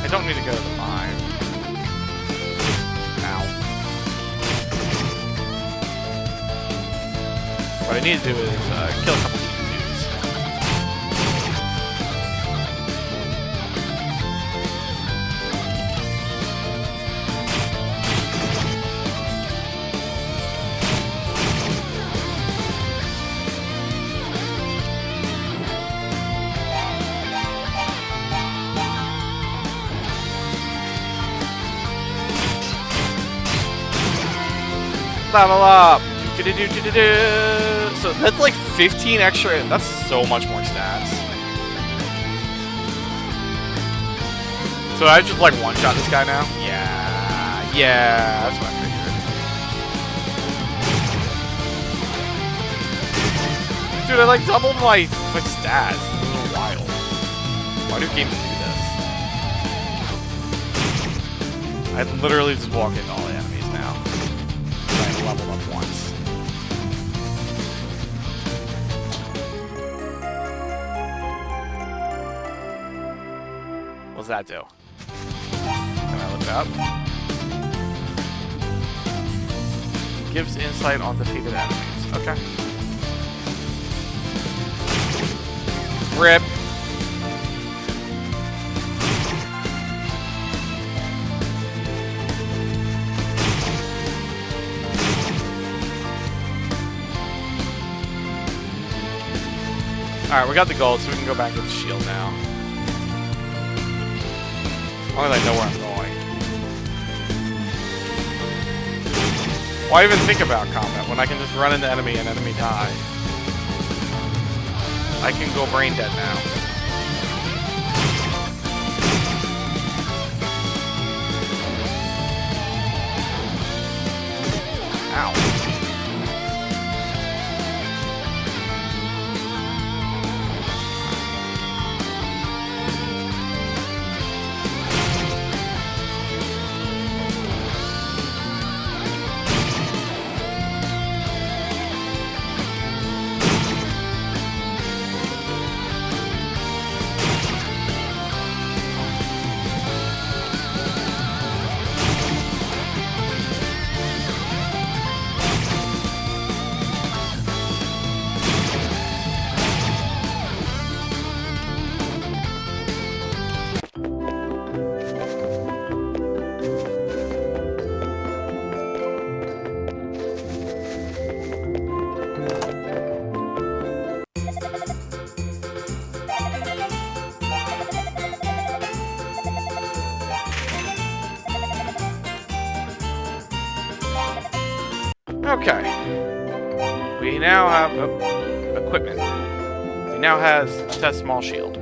I don't need to go to the mine. Ow. What I need to do is kill a couple. Level up! So that's like 15 extra. That's so much more stats. So I just like one-shot this guy now? Yeah, that's what I figured. Dude, I like doubled my stats. It's a little wild. Why do games do this? I literally just walk into all the enemies now. I leveled up once. What's that do? Can I look it up? Gives insight on defeated enemies. Okay. RIP. Alright, we got the gold, so we can go back to the shield now. As long as I know where I'm going. Why even think about combat when I can just run into enemy and enemy die? I can go brain dead now. Ow. Okay. We now have equipment. He now has a small shield.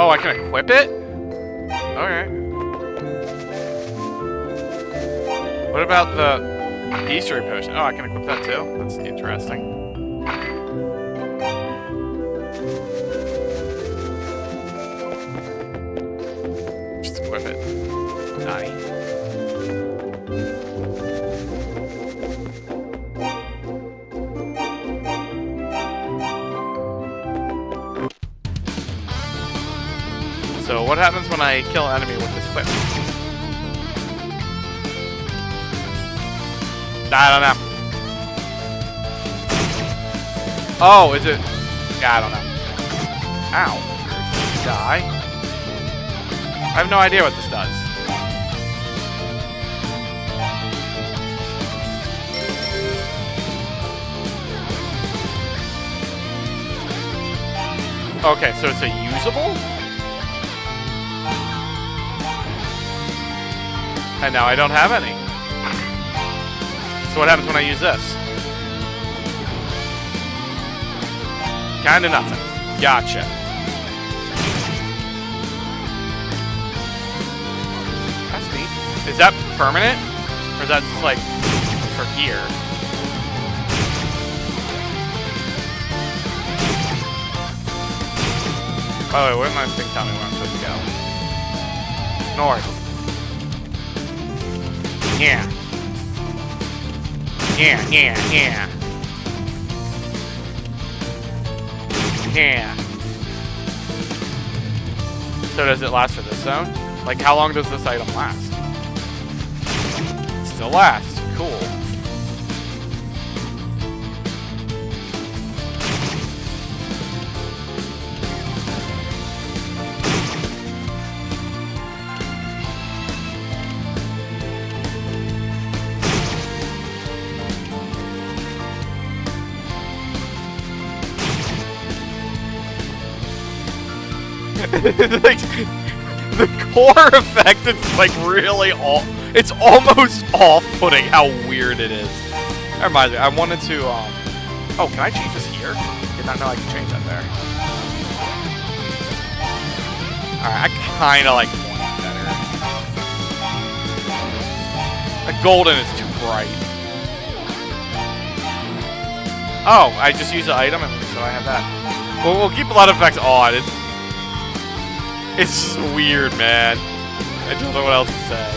Oh, I can equip it? Okay. What about the Easter egg potion? Oh, I can equip that too? That's interesting. Just equip it. Nice. So what happens when I kill an enemy with this whip? I don't know. Oh, is it? Yeah, I don't know. Ow. Die. I have no idea what this does. Okay, so it's a usable? And now I don't have any. So what happens when I use this? Kinda nothing. Gotcha. That's neat. Is that permanent? Or is that just like for here? By the way, where did my thing tell me where I'm supposed to go? North. Yeah. Yeah, yeah, yeah. Yeah. So does it last for this zone? Like, how long does this item last? It still lasts. Cool. Like, the core effect is like really it's almost off-putting how weird it is. That reminds me, I wanted to oh, can I change this here? Did not know I could change that there. Alright, I kinda like one better. The golden is too bright. Oh, I just use the item and so I have that. Well, we'll keep a lot of effects on. It's just weird, man. I don't know what else to say.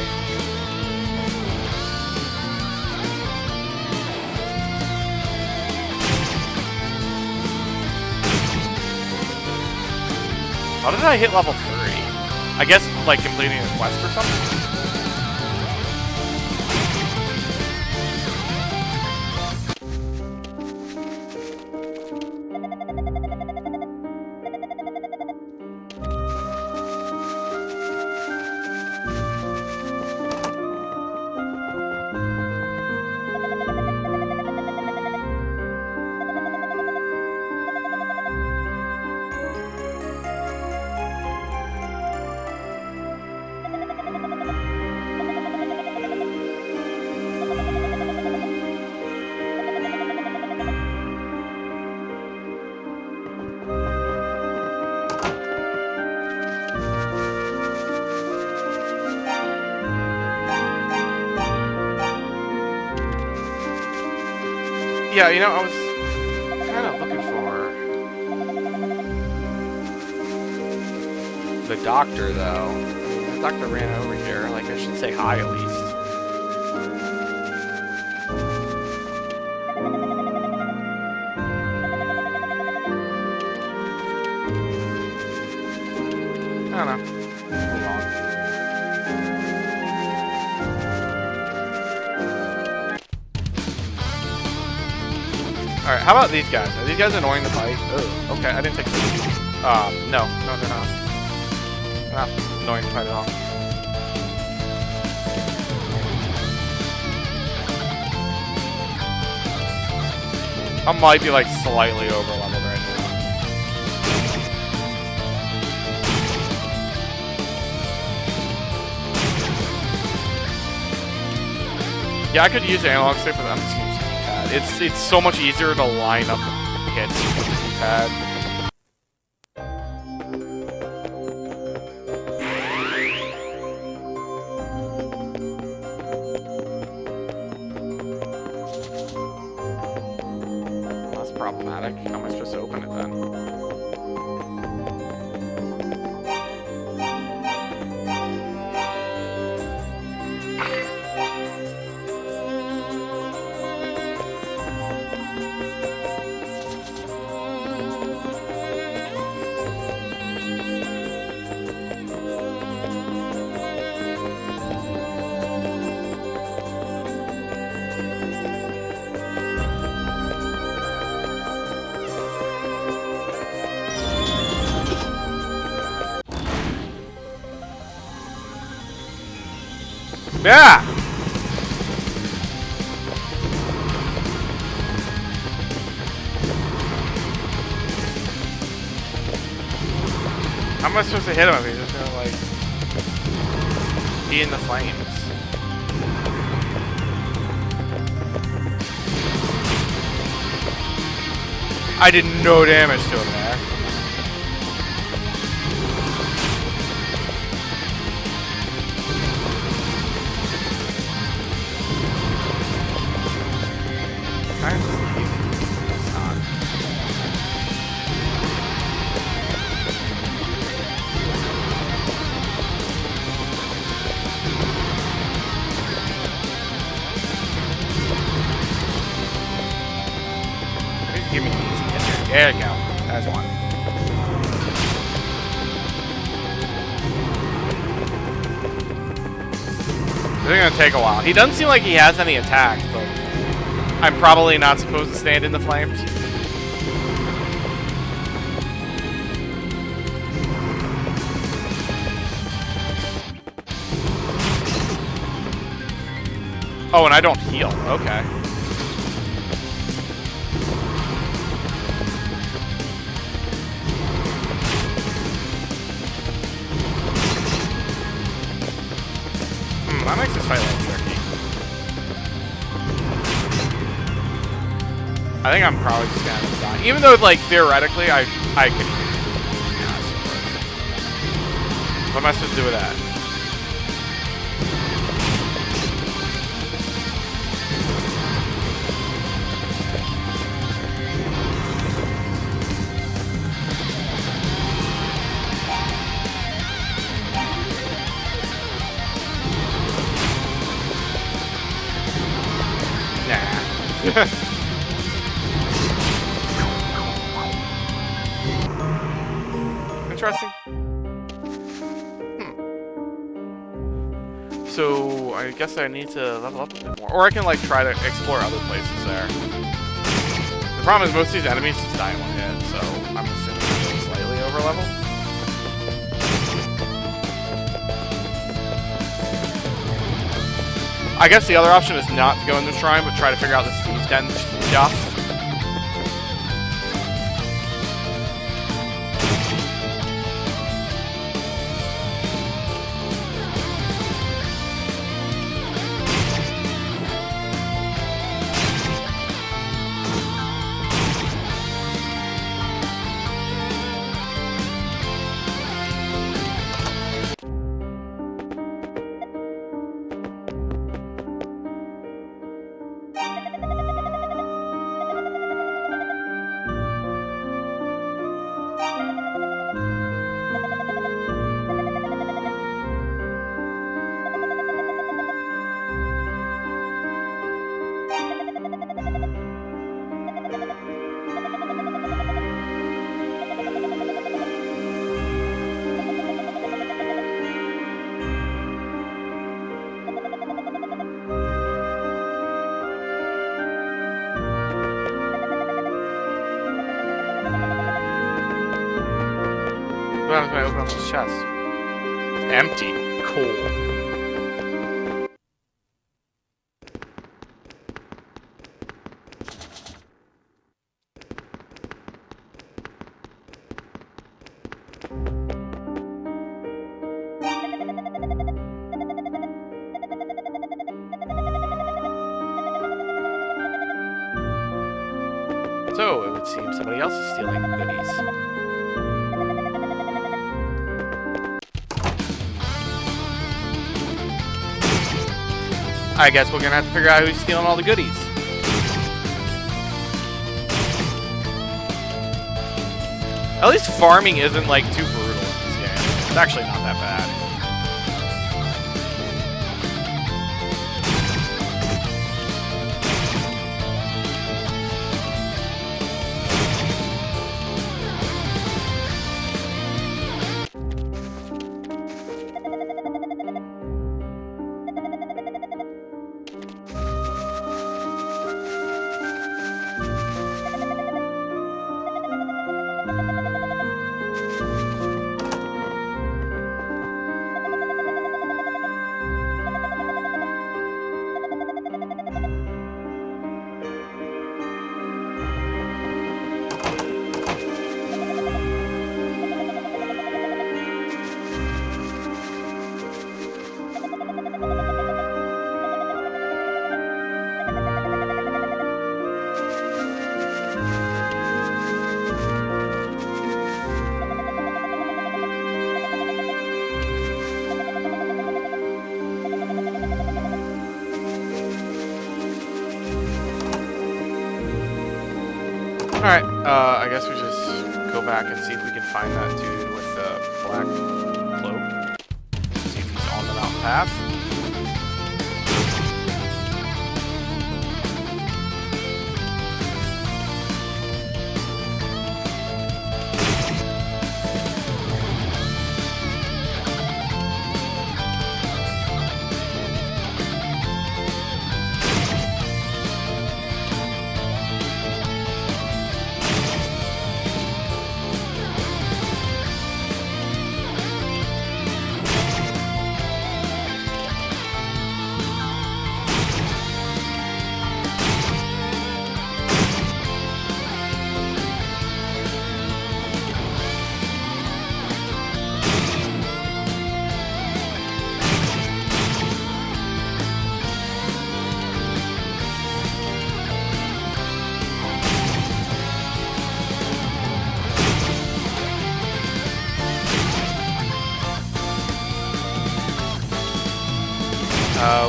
How did I hit level 3? I guess, like, completing a quest or something? Yeah, you know, I was kind of looking for the doctor, though. The doctor ran over here. Like, I should say hi at least. I don't know. Move on. Alright, how about these guys? Are these guys annoying to fight? Ugh, okay, I didn't take them. No, they're not. They're not annoying to fight at all. I might be like slightly over leveled right now. Yeah, I could use analog stick, but I'm just using D-pad. It's so much easier to line up the hits with the D-pad. problematic. How am I supposed to open it then? Yeah! How am I supposed to hit him if he's just gonna, like, be in the flames? I did no damage to him there. Give me these. There you go. That's one. This is gonna take a while. He doesn't seem like he has any attacks, but I'm probably not supposed to stand in the flames. Oh, and I don't heal. Okay. That makes this fight a little tricky. I think I'm probably just gonna die. Even though, like, theoretically, I could. Yeah, what am I supposed to do with that? Interesting. So I guess I need to level up a bit more, or I can like try to explore other places there. The problem is most of these enemies just die in one hit, so I'm assuming I'm slightly over level. I guess the other option is not to go in the shrine, but try to figure out this Thieves' Den stuff. What happens when I open up this chest? It's empty. Cool. So, it would seem somebody else is stealing goodies. I guess we're gonna have to figure out who's stealing all the goodies. At least farming isn't like too brutal in this game. It's actually not that bad. Alright, I guess we just go back and see if we can find that dude with the black cloak. See if he's on the mountain path.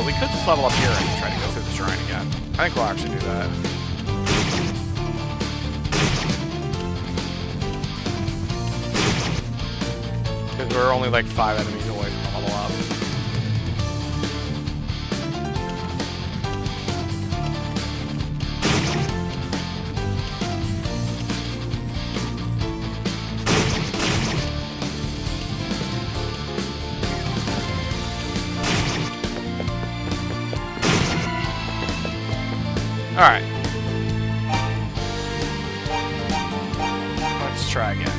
We could just level up here and try to go through the shrine again. I think we'll actually do that. Because we're only like 5 enemies away from a level up. Alright. Let's try again.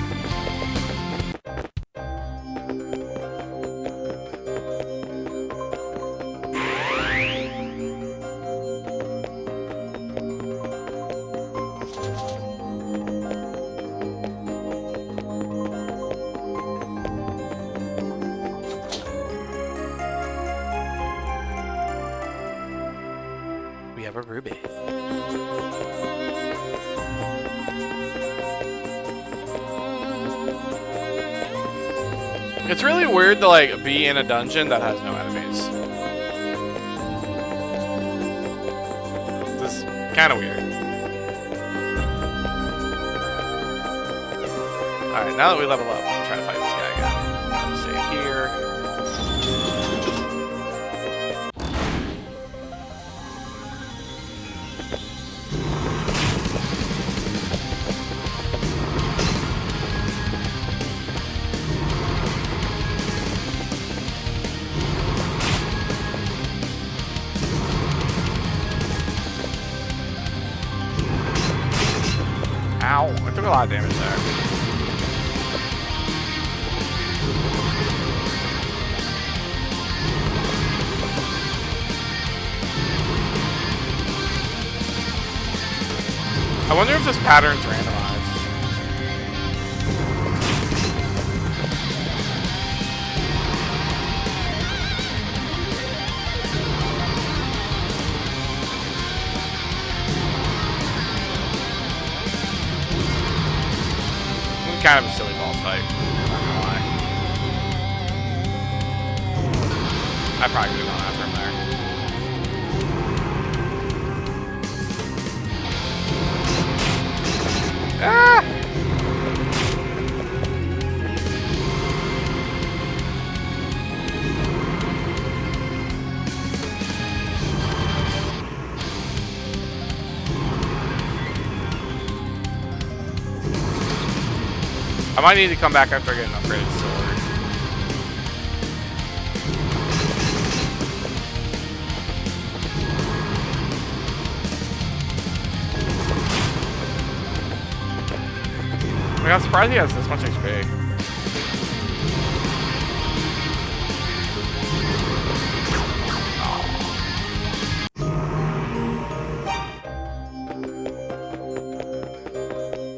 We have a ruby. It's really weird to like be in a dungeon that has no enemies. This is kind of weird. Alright, now that we level up, I'm trying to fight this guy again. Let's save here. Ow, I took a lot of damage there. I wonder if this pattern's randomized. Kind of a silly boss fight, not gonna lie. I probably could have gone after him there. Ah! I might need to come back after I get an upgraded sword. Like, I'm surprised he has this much HP.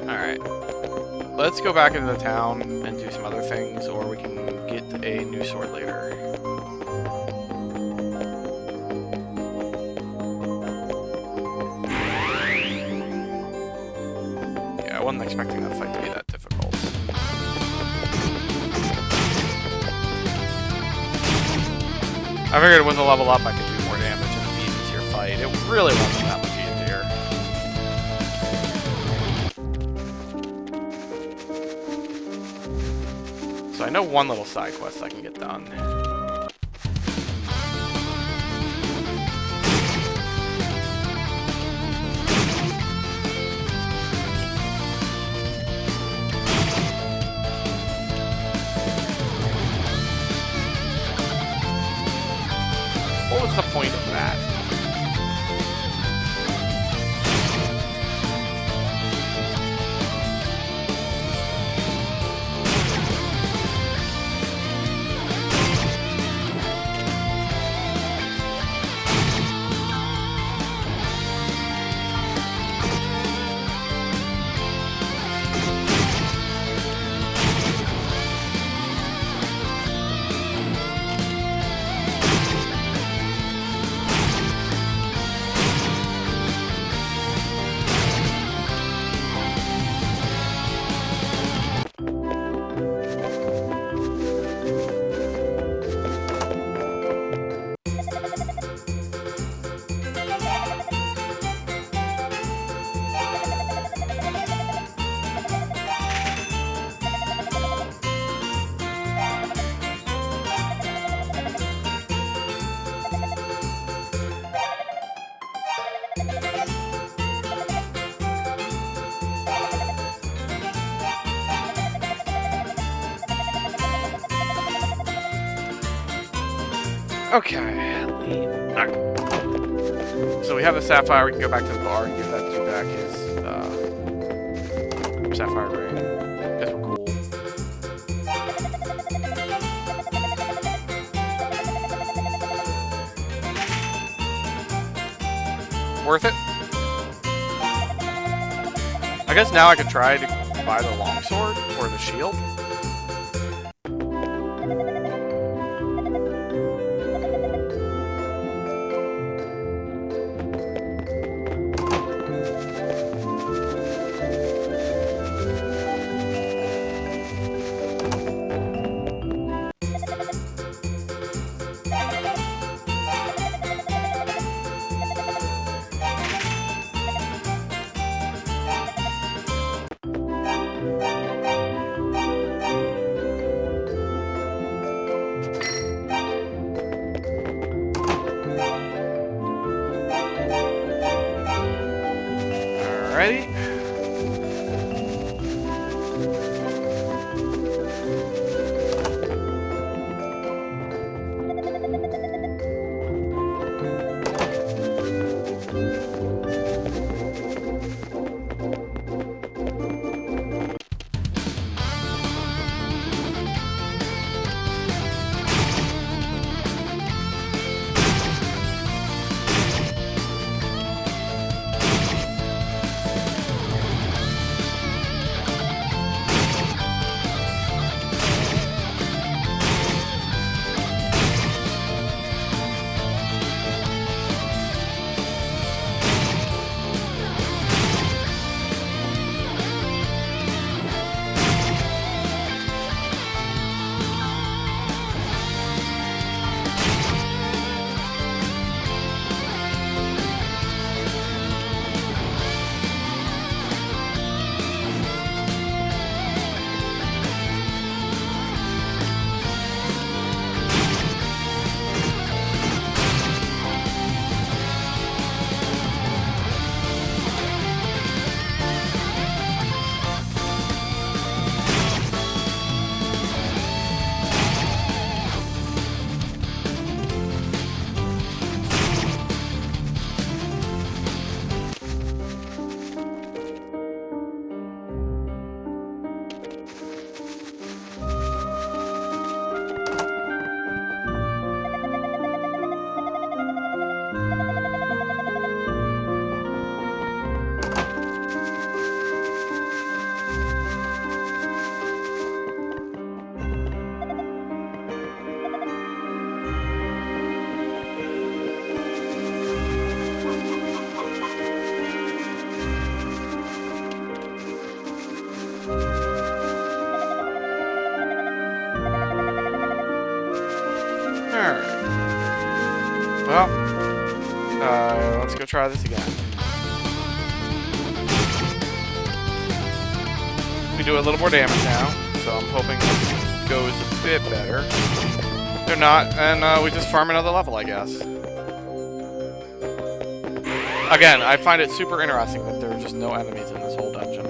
Alright. Let's go back into the town and do some other things, or we can get a new sword later. Yeah, I wasn't expecting that fight to be that difficult. I figured with a level up I could do more damage and it'd be an easier fight. It really wasn't that much easier. So I know one little side quest I can get done. What was the point of that? Okay, leave. Alright. So we have the sapphire, we can go back to the bar and give that dude back his sapphire ring. Guess we're cool. Worth it? I guess now I could try to buy the longsword or the shield. Alrighty. Let's go try this again. We do a little more damage now, so I'm hoping it goes a bit better. They're not, and we just farm another level, I guess. Again, I find it super interesting that there are just no enemies in this whole dungeon.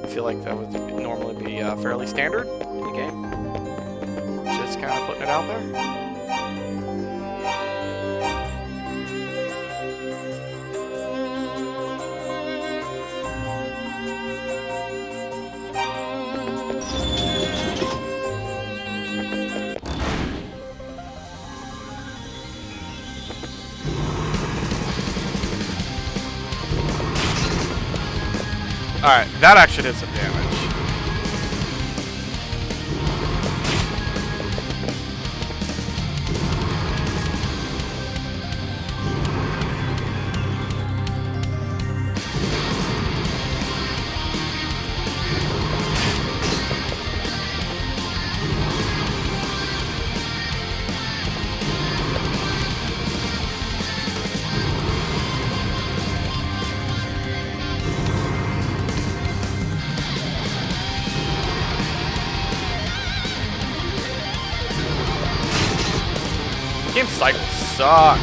I feel like that would normally be fairly standard in the game. Just kind of putting it out there. Alright, that actually did some damage. Game cycles suck.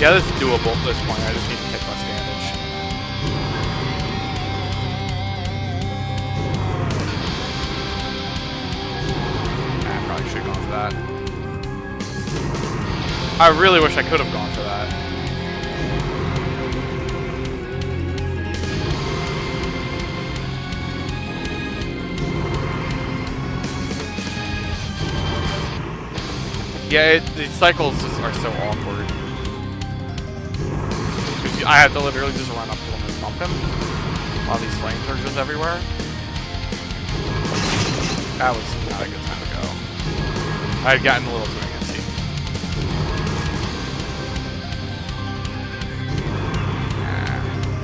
Yeah, this is doable at this point. I just need to take less damage. I probably should have gone for that. I really wish I could have gone for that. Yeah, the cycles are so awkward. I have to literally just run up to him and bump him while these flames are just everywhere. That was not a good time to go. I had gotten a little too antsy.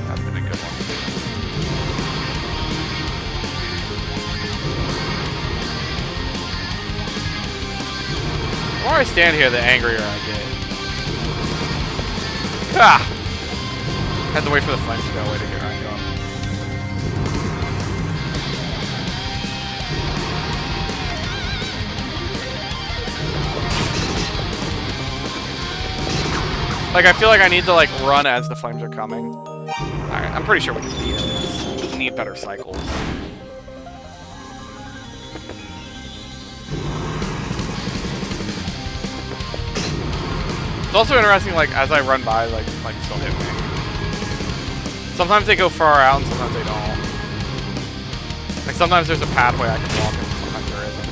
That'd been a good one. The more I stand here, the angrier I get. Ah! Had to wait for the flames to go away to get around going. Like, I feel like I need to, like, run as the flames are coming. Alright, I'm pretty sure we can beat it. We need better cycles. It's also interesting, like, as I run by, like still hit me. Sometimes they go far out and sometimes they don't. Like, sometimes there's a pathway I can walk and sometimes there isn't.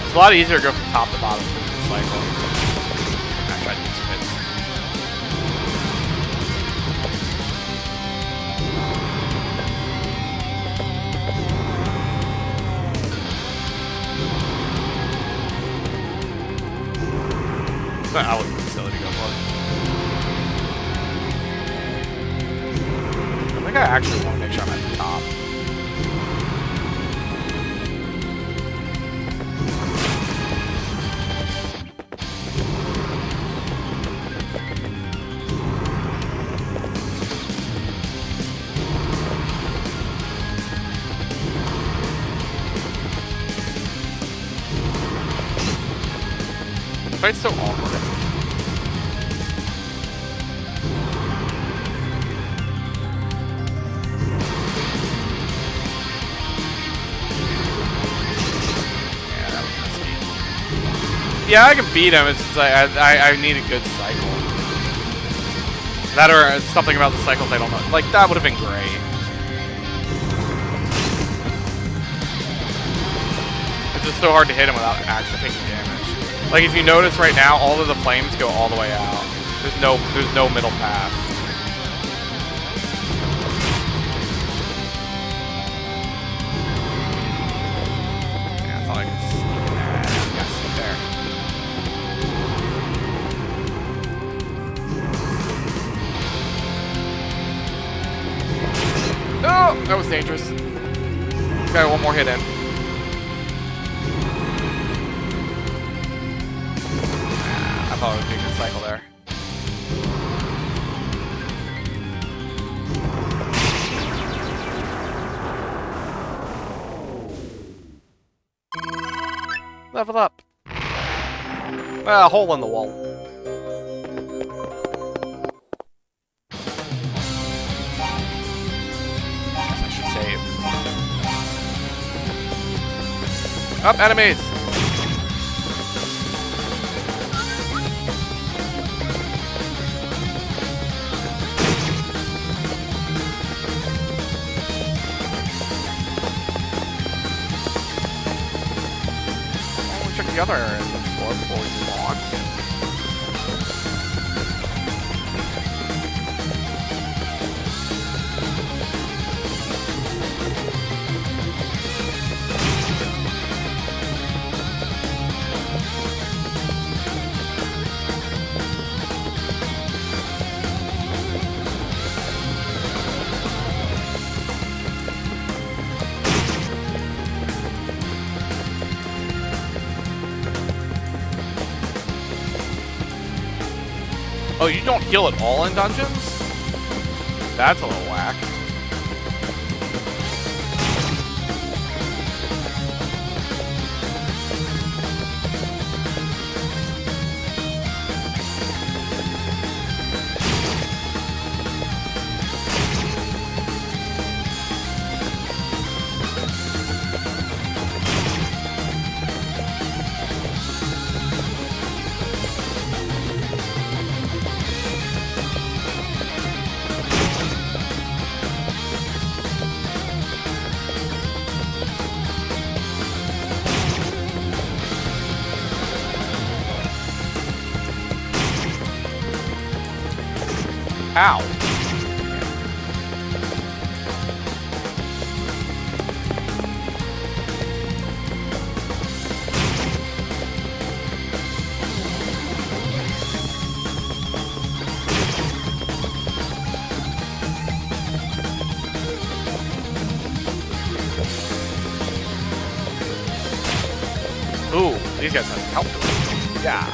It's a lot easier to go from top to bottom through the cycle. I tried to do some hits. But I would be silly to go for. I think I actually want to make sure I'm at the top. The fight's so awkward. Yeah, that was risky. Yeah, I can beat him. It's just like I need a good cycle. That or something about the cycles I don't know. Like, that would have been great. It's just so hard to hit him without actually taking damage. Like if you notice right now, all of the flames go all the way out. There's no middle path. Yeah, I thought I could sneak in there. Yeah, sneak there. Oh, that was dangerous. Got one more hit in. I thought it would be a good cycle there. Level up. Ah, hole in the wall. Guess I should save. Up, enemies! Check the other area of the floor before we move on. Oh, you don't heal at all in dungeons? That's a little whack. Ow. Ooh, these guys have help. Yeah.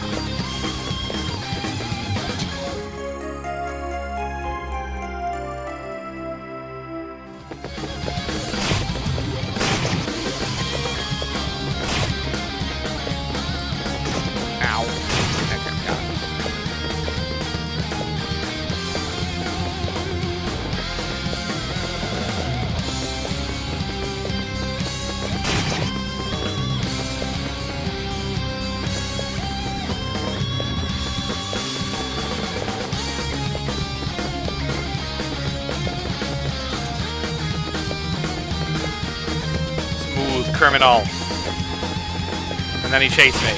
Criminal. And then he chased me.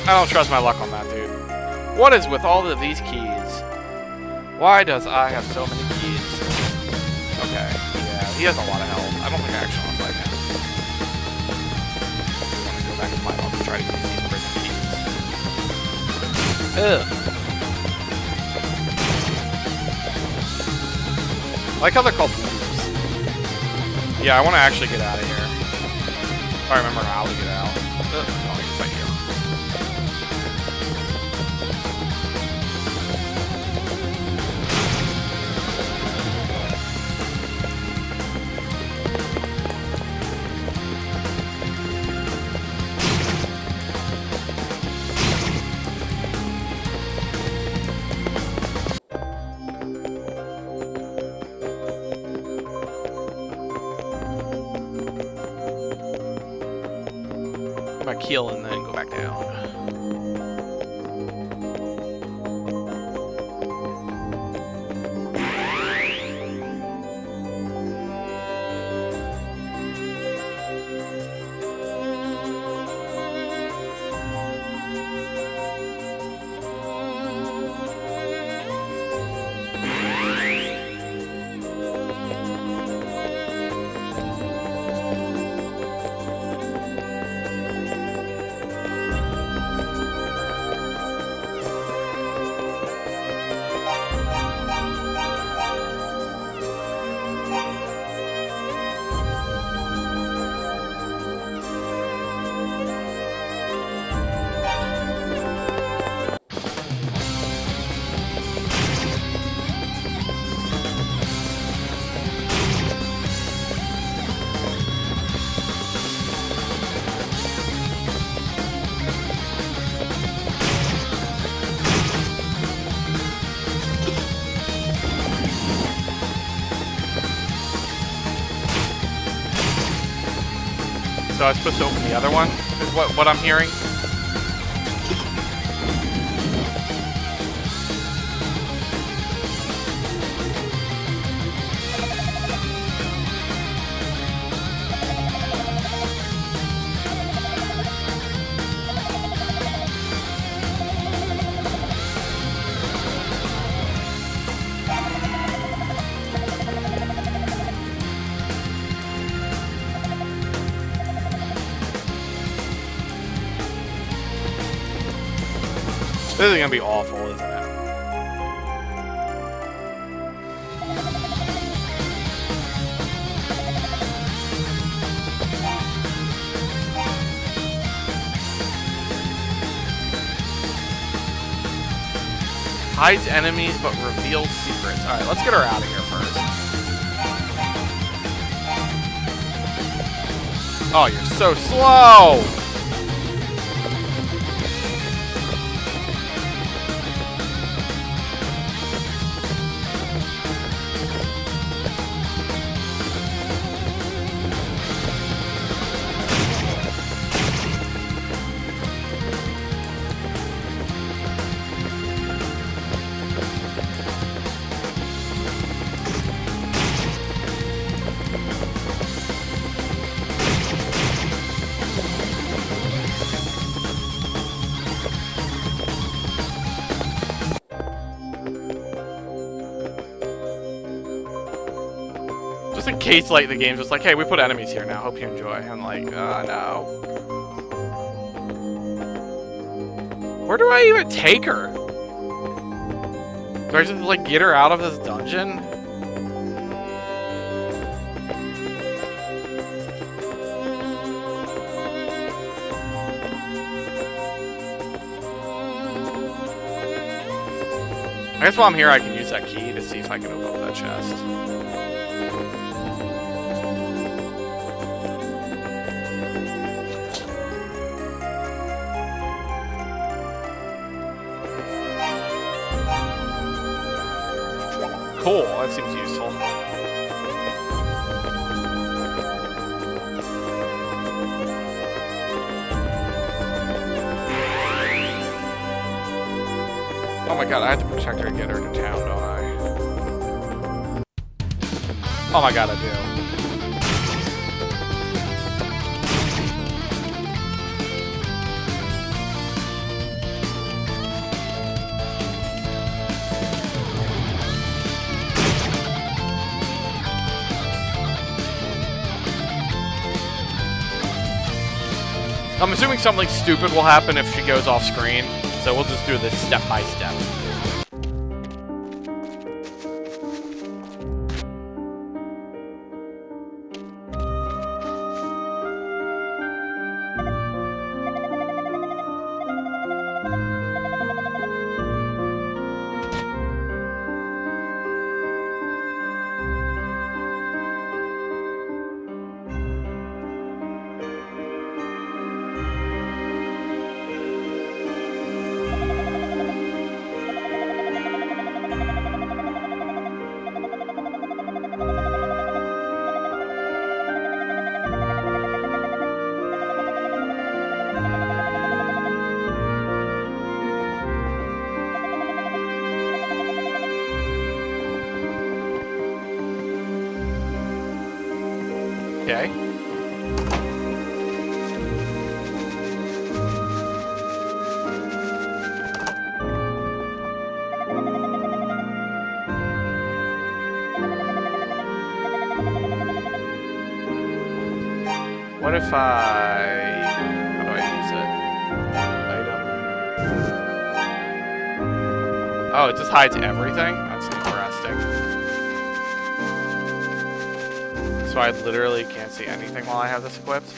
I don't trust my luck on that, dude. What is with all of these keys? Why does I have so many keys? Okay, yeah, he has a lot of health. I don't think I actually want to fight him. I want to go back and find out and try to get these prison keys. Ugh. I like how they're called loops. Yeah, I want to actually get out of here. If I remember how to get out. Ugh, I'll fight you. quick heal and then go back down. So I was supposed to open the other one, is what I'm hearing. This is gonna be awful, isn't it? Hides enemies but reveals secrets. Alright, let's get her out of here first. Oh, you're so slow! Just in case, like, the game's just like, hey, we put enemies here now, hope you enjoy. I'm like, no. Where do I even take her? Do I just, like, get her out of this dungeon? I guess while I'm here, I can use that key to see if I can open up that chest. Cool, that seems useful. Oh my god, I have to protect her and get her to town, don't I? Oh my god, I do. I'm assuming something stupid will happen if she goes off screen, so we'll just do this step by step. Okay. What if I... How do I use it? Item. Oh, it just hides everything? That's interesting. So I literally can't see anything while I have this equipped?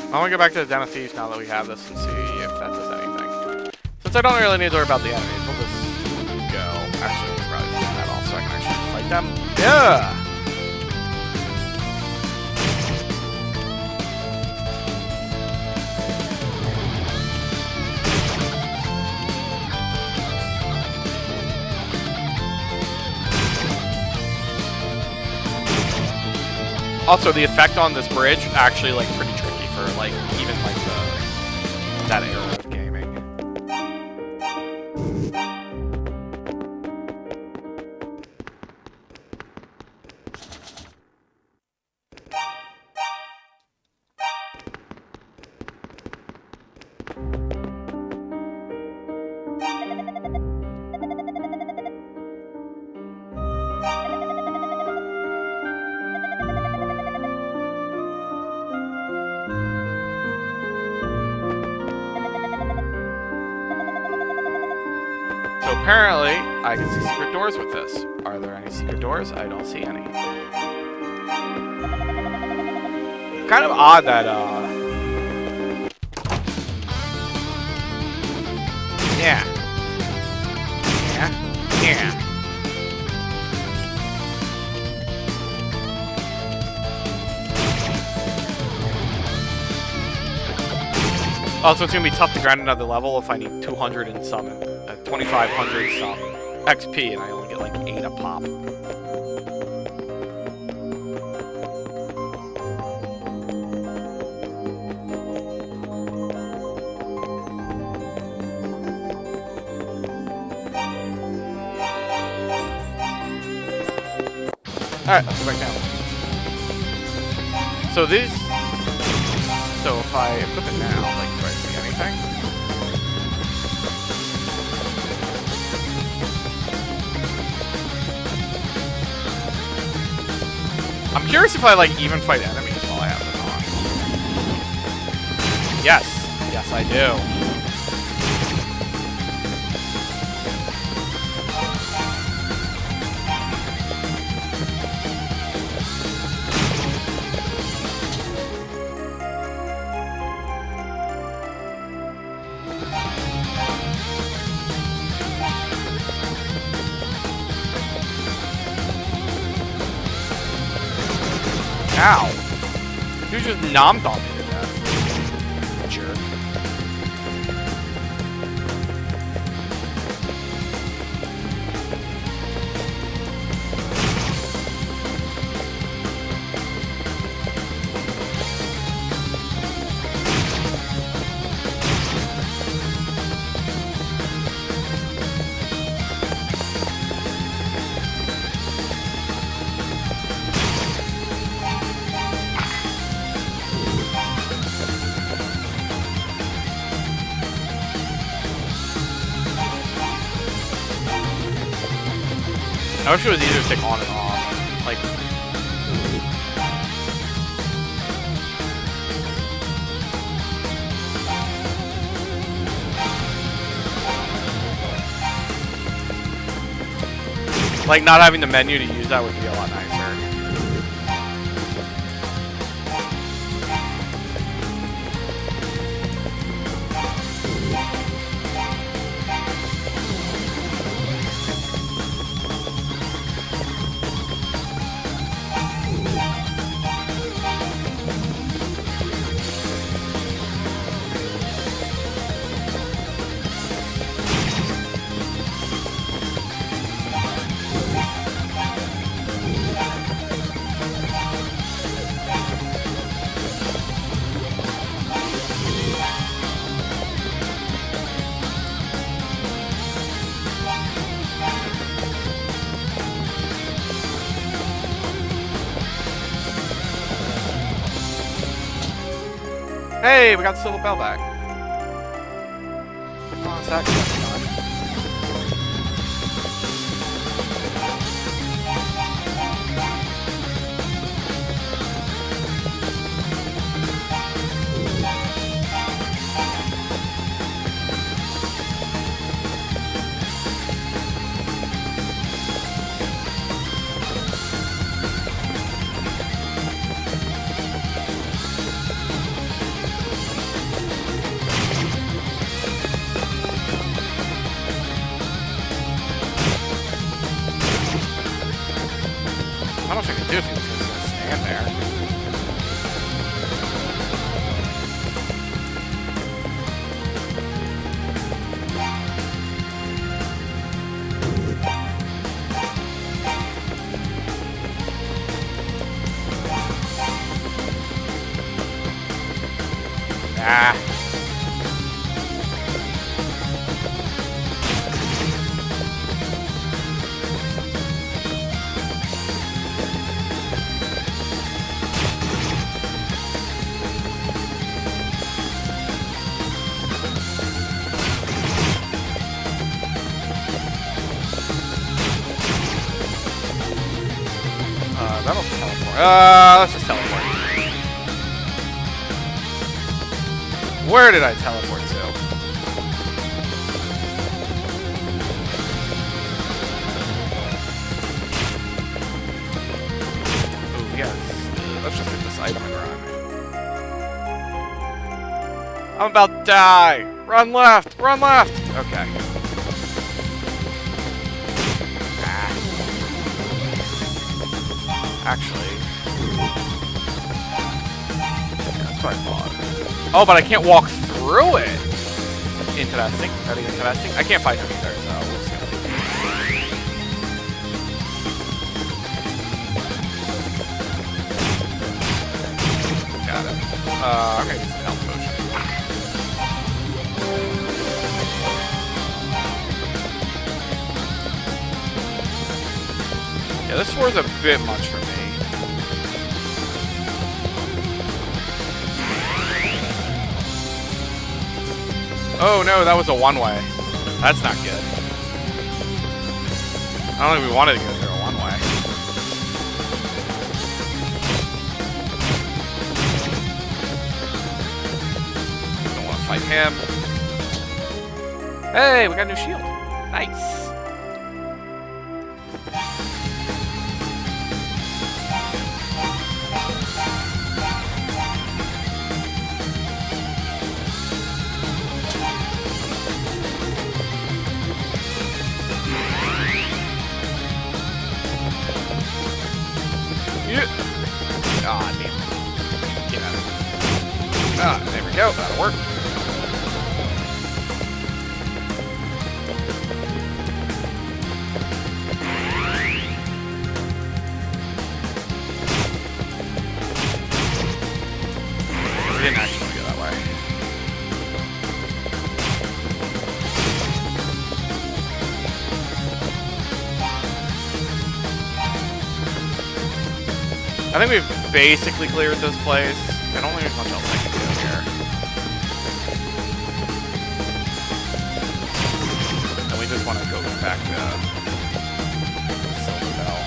I want to go back to the Den of Thieves now that we have this and see if that does anything. Since I don't really need to worry about the enemies, we'll just go. Actually, we'll probably turn that off so I can actually fight them. Yeah! Also, the effect on this bridge actually like pretty tricky for like even like that era of gaming. So apparently, I can see secret doors with this. Are there any secret doors? I don't see any. Kind of odd that, Yeah. Yeah. Yeah. Also, it's gonna be tough to grind another level if I need 200 and some, 2,500 some XP, and I only get like 8 a pop. Alright, let's go back down. So these... So if I equip it now, like, do I see anything? I'm curious if I, like, even fight enemies while I have it on. Yes. Yes, I do. Ow! Dude just nommed on me to death. Jerk. I wish it was easier to take on and off. Like... Like, not having the menu to use that would be a lot nicer. Hey, we got the silver bell back. Oh, is that good? I don't know if I can do if he was just gonna stand there. Ah. That'll teleport. Let's just teleport. Where did I teleport to? Ooh, yes. Let's just get this item and run. I'm about to die! Run left! Run left! Okay. Actually. Yeah, that's what I thought. Oh, but I can't walk through it! Interesting. Very interesting. I can't fight him either, so we'll see. Got it. I'm gonna use the health potion. Yeah, this floor is a bit much for me. Oh no, that was a one-way. That's not good. I don't think we wanted to go through a one-way. Don't want to fight him. Hey, we got a new shield. Nice. Ah, damn. Get out of here. Ah, there we go. That'll work. We didn't actually want to go that way. I think we've basically cleared this place. I don't think there's much else I can do here. And we just want to go back to Silver Bell.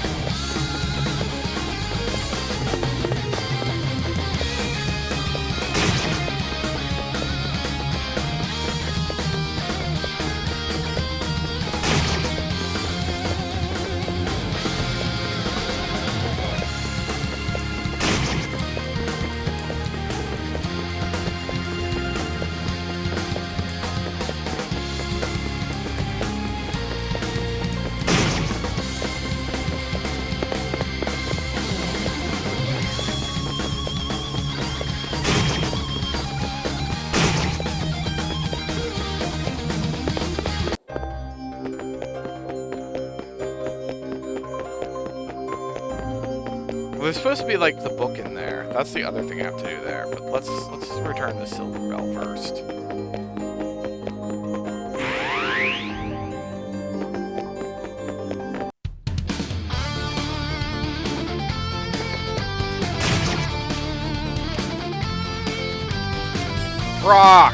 Well, there's supposed to be like the book in there. That's the other thing I have to do there. But let's return the Silver Bell first. Rock!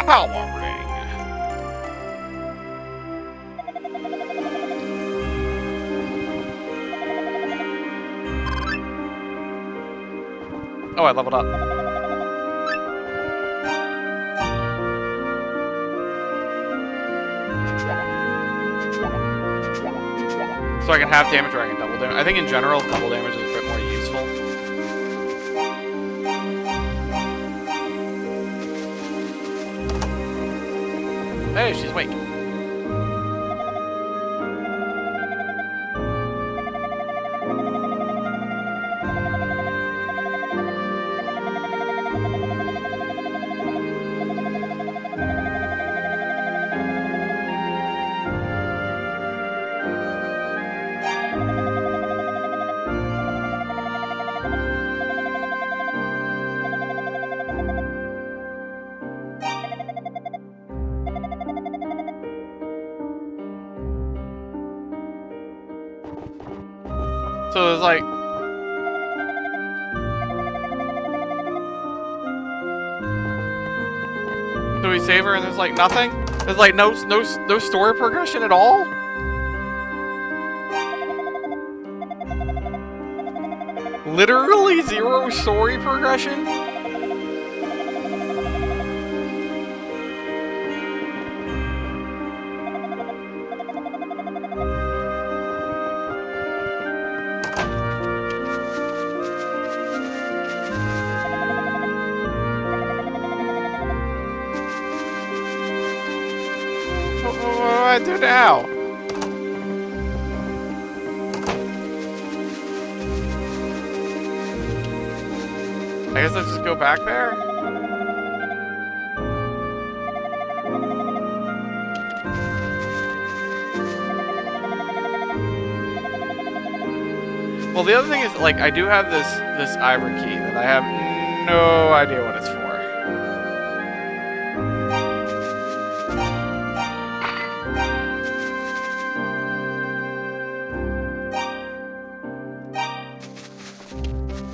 Power ring. Oh, I leveled up. So I can half damage or I can double damage. I think in general, double damage is a bit more useful. Hey, she's awake. So there's like... So we save her and there's like nothing? There's like no story progression at all? Literally zero story progression? What do I do now? I guess I just go back there? Well, the other thing is, like, I do have this ivory key that I have no idea what it's for.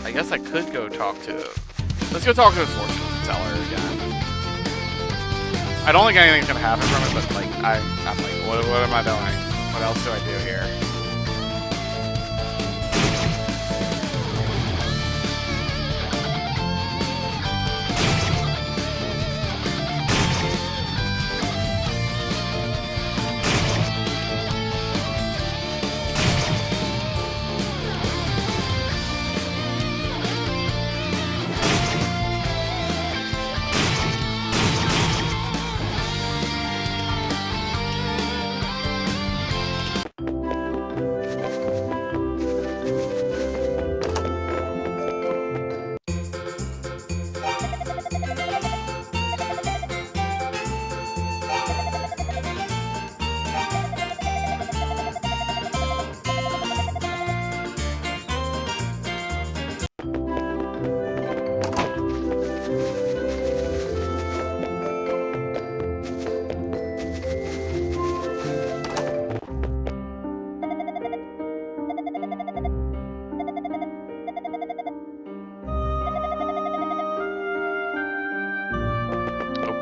I guess I could go talk to... Let's go talk to the fortune teller again. I don't think anything's gonna happen from it, but like, I'm like, what am I doing? What else do I do here?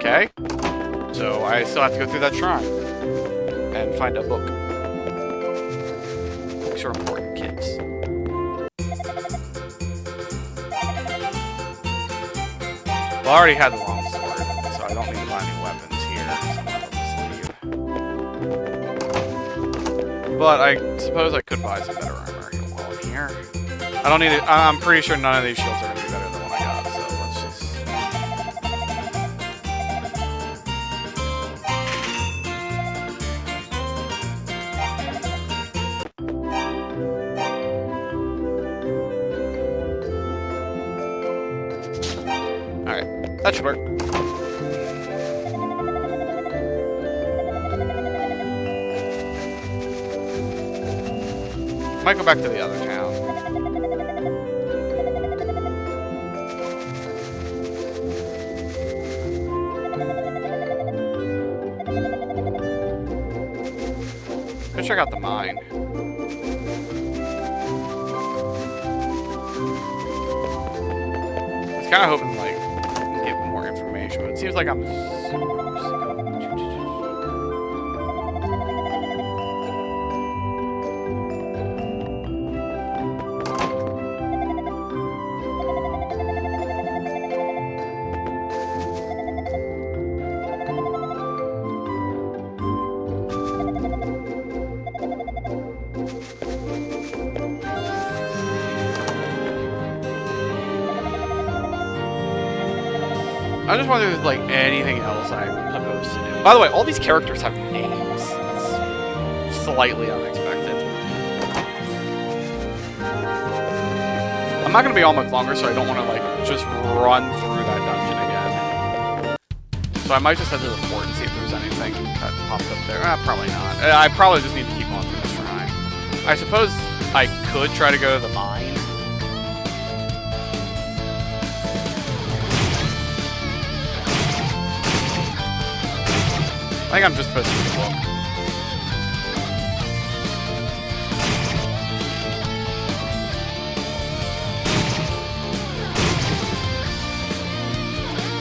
Okay. So I still have to go through that shrine and find a book. Books are important, kids. Well, I already had the long sword, so I don't need to buy any weapons here. So but I suppose I could buy some better armor while I'm here. I don't need it. I'm pretty sure none of these shields are going to be better than what I got, so let's just... Alright, that should work. Might go back to the other town. Go check out the mine. I was kind of hoping, like, get more information, but it seems like I'm I just wonder if there's, like, anything else I'm supposed to do. By the way, all these characters have names. It's slightly unexpected. I'm not going to be on much longer, so I don't want to, like, just run through that dungeon again. So I might just head to the port and see if there's anything that popped up there. Probably not. I probably just need to keep on through the shrine. I suppose I could try to go to the mine. I think I'm just supposed to look.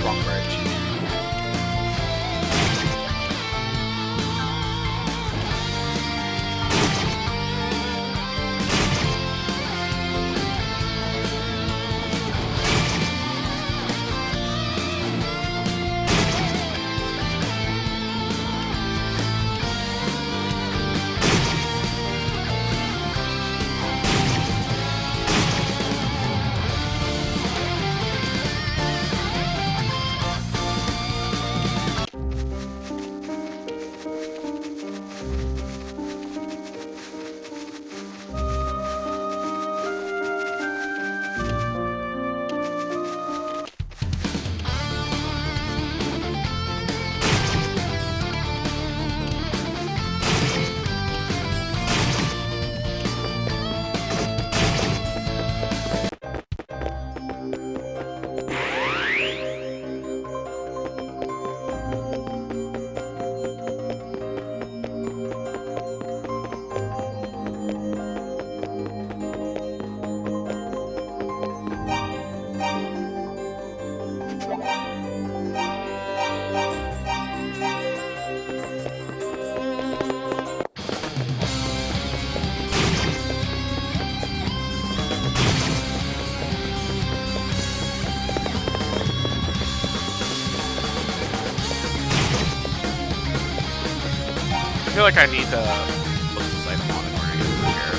Wrong bridge. I feel like I need to look this item on in order to get through here.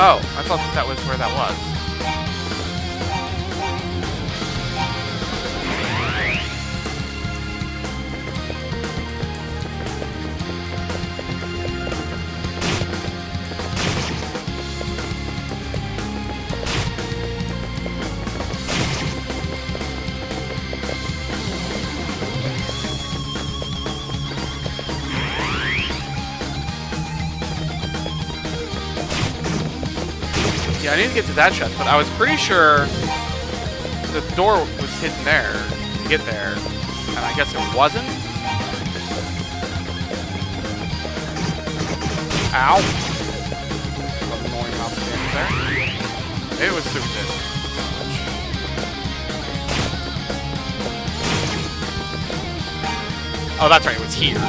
Oh, I thought that was where that was. Yeah, I need to get to that chest, but I was pretty sure the door was hidden there to get there, and I guess it wasn't. Ow! What annoying mouse damage there. It was through this. Oh, that's right, it was here.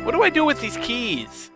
What do I do with these keys?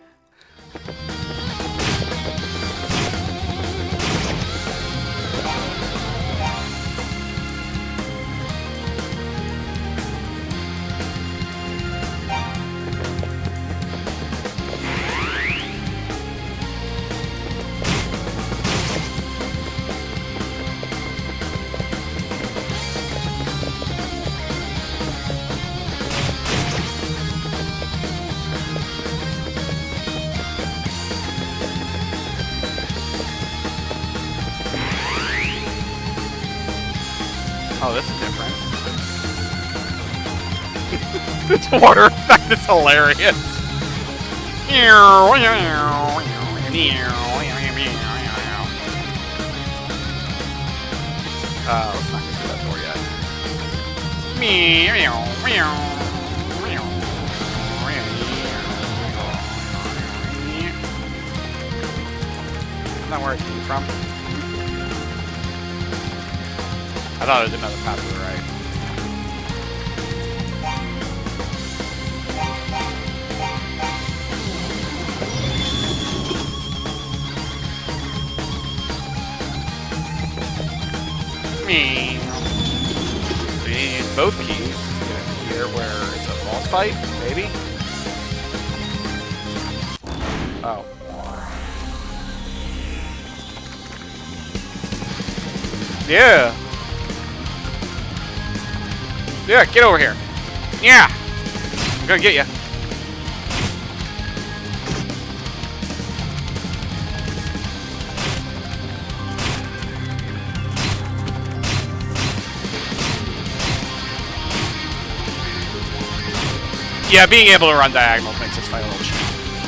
Oh, this is different. This water effect is hilarious. Let's not get through that door yet. Isn't that where it came from? I thought it was another path to the right. So you need both keys to get here where it's a boss fight, maybe? Oh. Yeah! Yeah, get over here. Yeah! I'm gonna get you. Yeah, being able to run diagonals makes this fight a little cheap.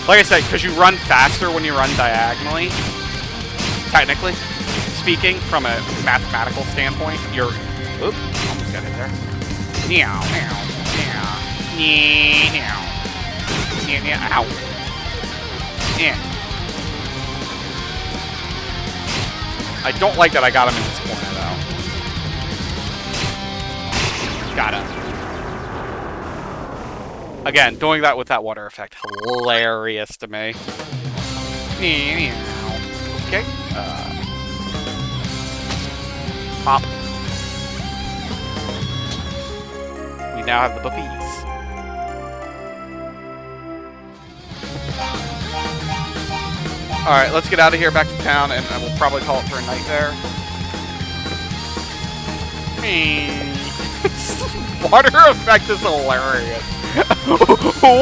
Like I said, because you run faster when you run diagonally, technically speaking, from a mathematical standpoint, you're... Oop, almost got hit there. Meow, meow, meow, meow, meow, meow, ow. Yeah. I don't like that I got him in this corner, though. Got him. Again, doing that with that water effect, hilarious to me. Okay. Pop. We now have the bookies. Alright, let's get out of here, back to town, and we'll probably call it for a night there. Water effect is hilarious.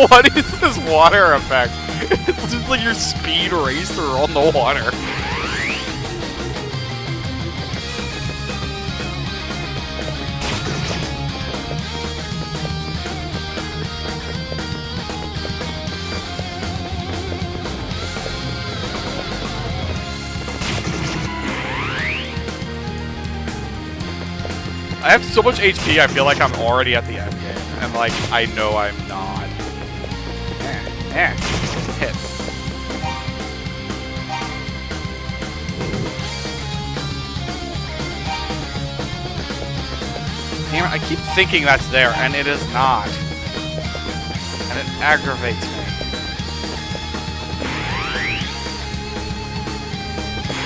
What is this water effect? It's just like your speed racer on the water. I have so much HP, I feel like I'm already at the end game. And, like, I know I'm not. Hit. Damn it, I keep thinking that's there, and it is not. And it aggravates me.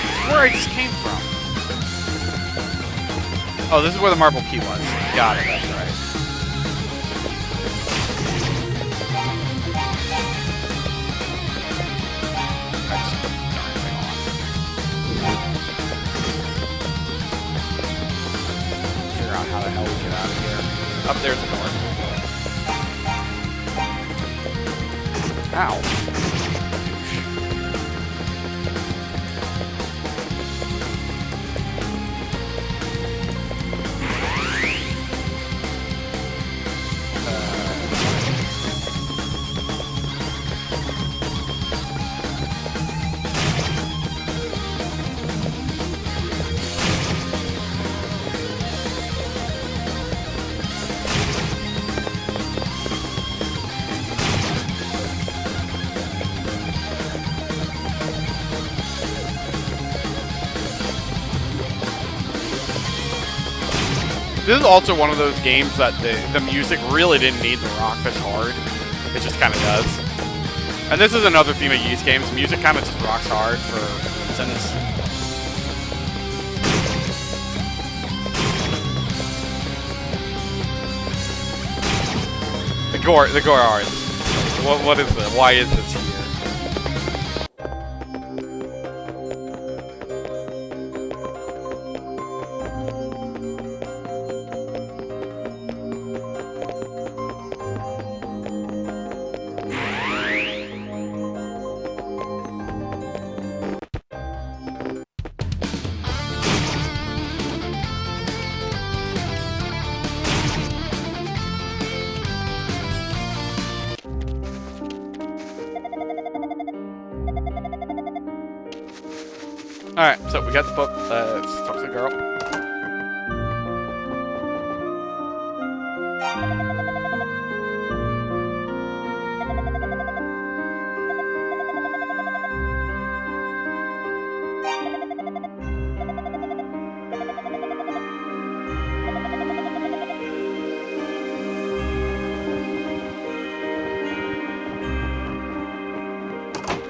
It's where I just came from. Oh, this is where the marble key was. Got it, that's right. I just put the darn thing on. Figure out how the hell we get out of here. Up there's the door. Ow. This is also one of those games that the music really didn't need to rock this hard. It just kind of does. And this is another theme of Ys games. Music kind of just rocks hard for reasons. The gore art. What is it? Why is this here? Alright, so we got the book. Let's talk to the girl.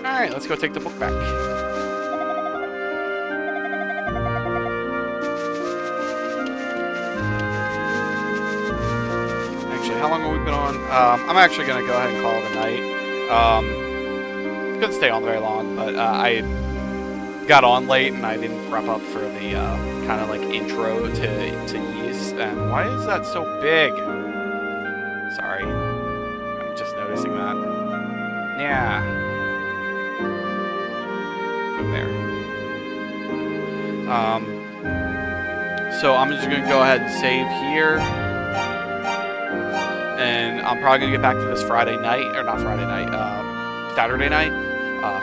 Alright, let's go take the book back. How long have we been on? I'm actually going to go ahead and call it a night. It's going to stay on very long, but I got on late and I didn't wrap up for the kind of like intro to Ys. And why is that so big? Sorry. I'm just noticing that. Yeah. Go there. So I'm just going to go ahead and save here. And I'm probably going to get back to this Friday night, or not Friday night, Saturday night.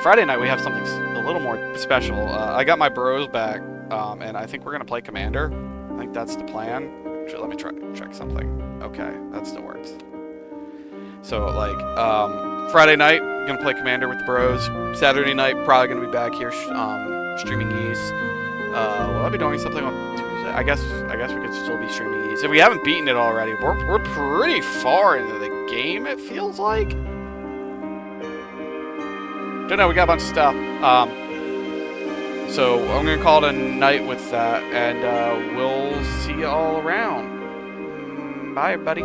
Friday night we have something a little more special. I got my bros back, and I think we're going to play Commander. I think that's the plan. Actually, let me check something. Okay, that still works. So, like, Friday night, going to play Commander with the bros. Saturday night, probably going to be back here streaming Ys. Will I be doing something on Tuesday? I guess we could still be streaming Ys. If we haven't beaten it already, we're pretty far into the game, it feels like. Don't know, we got a bunch of stuff. So I'm going to call it a night with that, and we'll see you all around. Bye, everybody.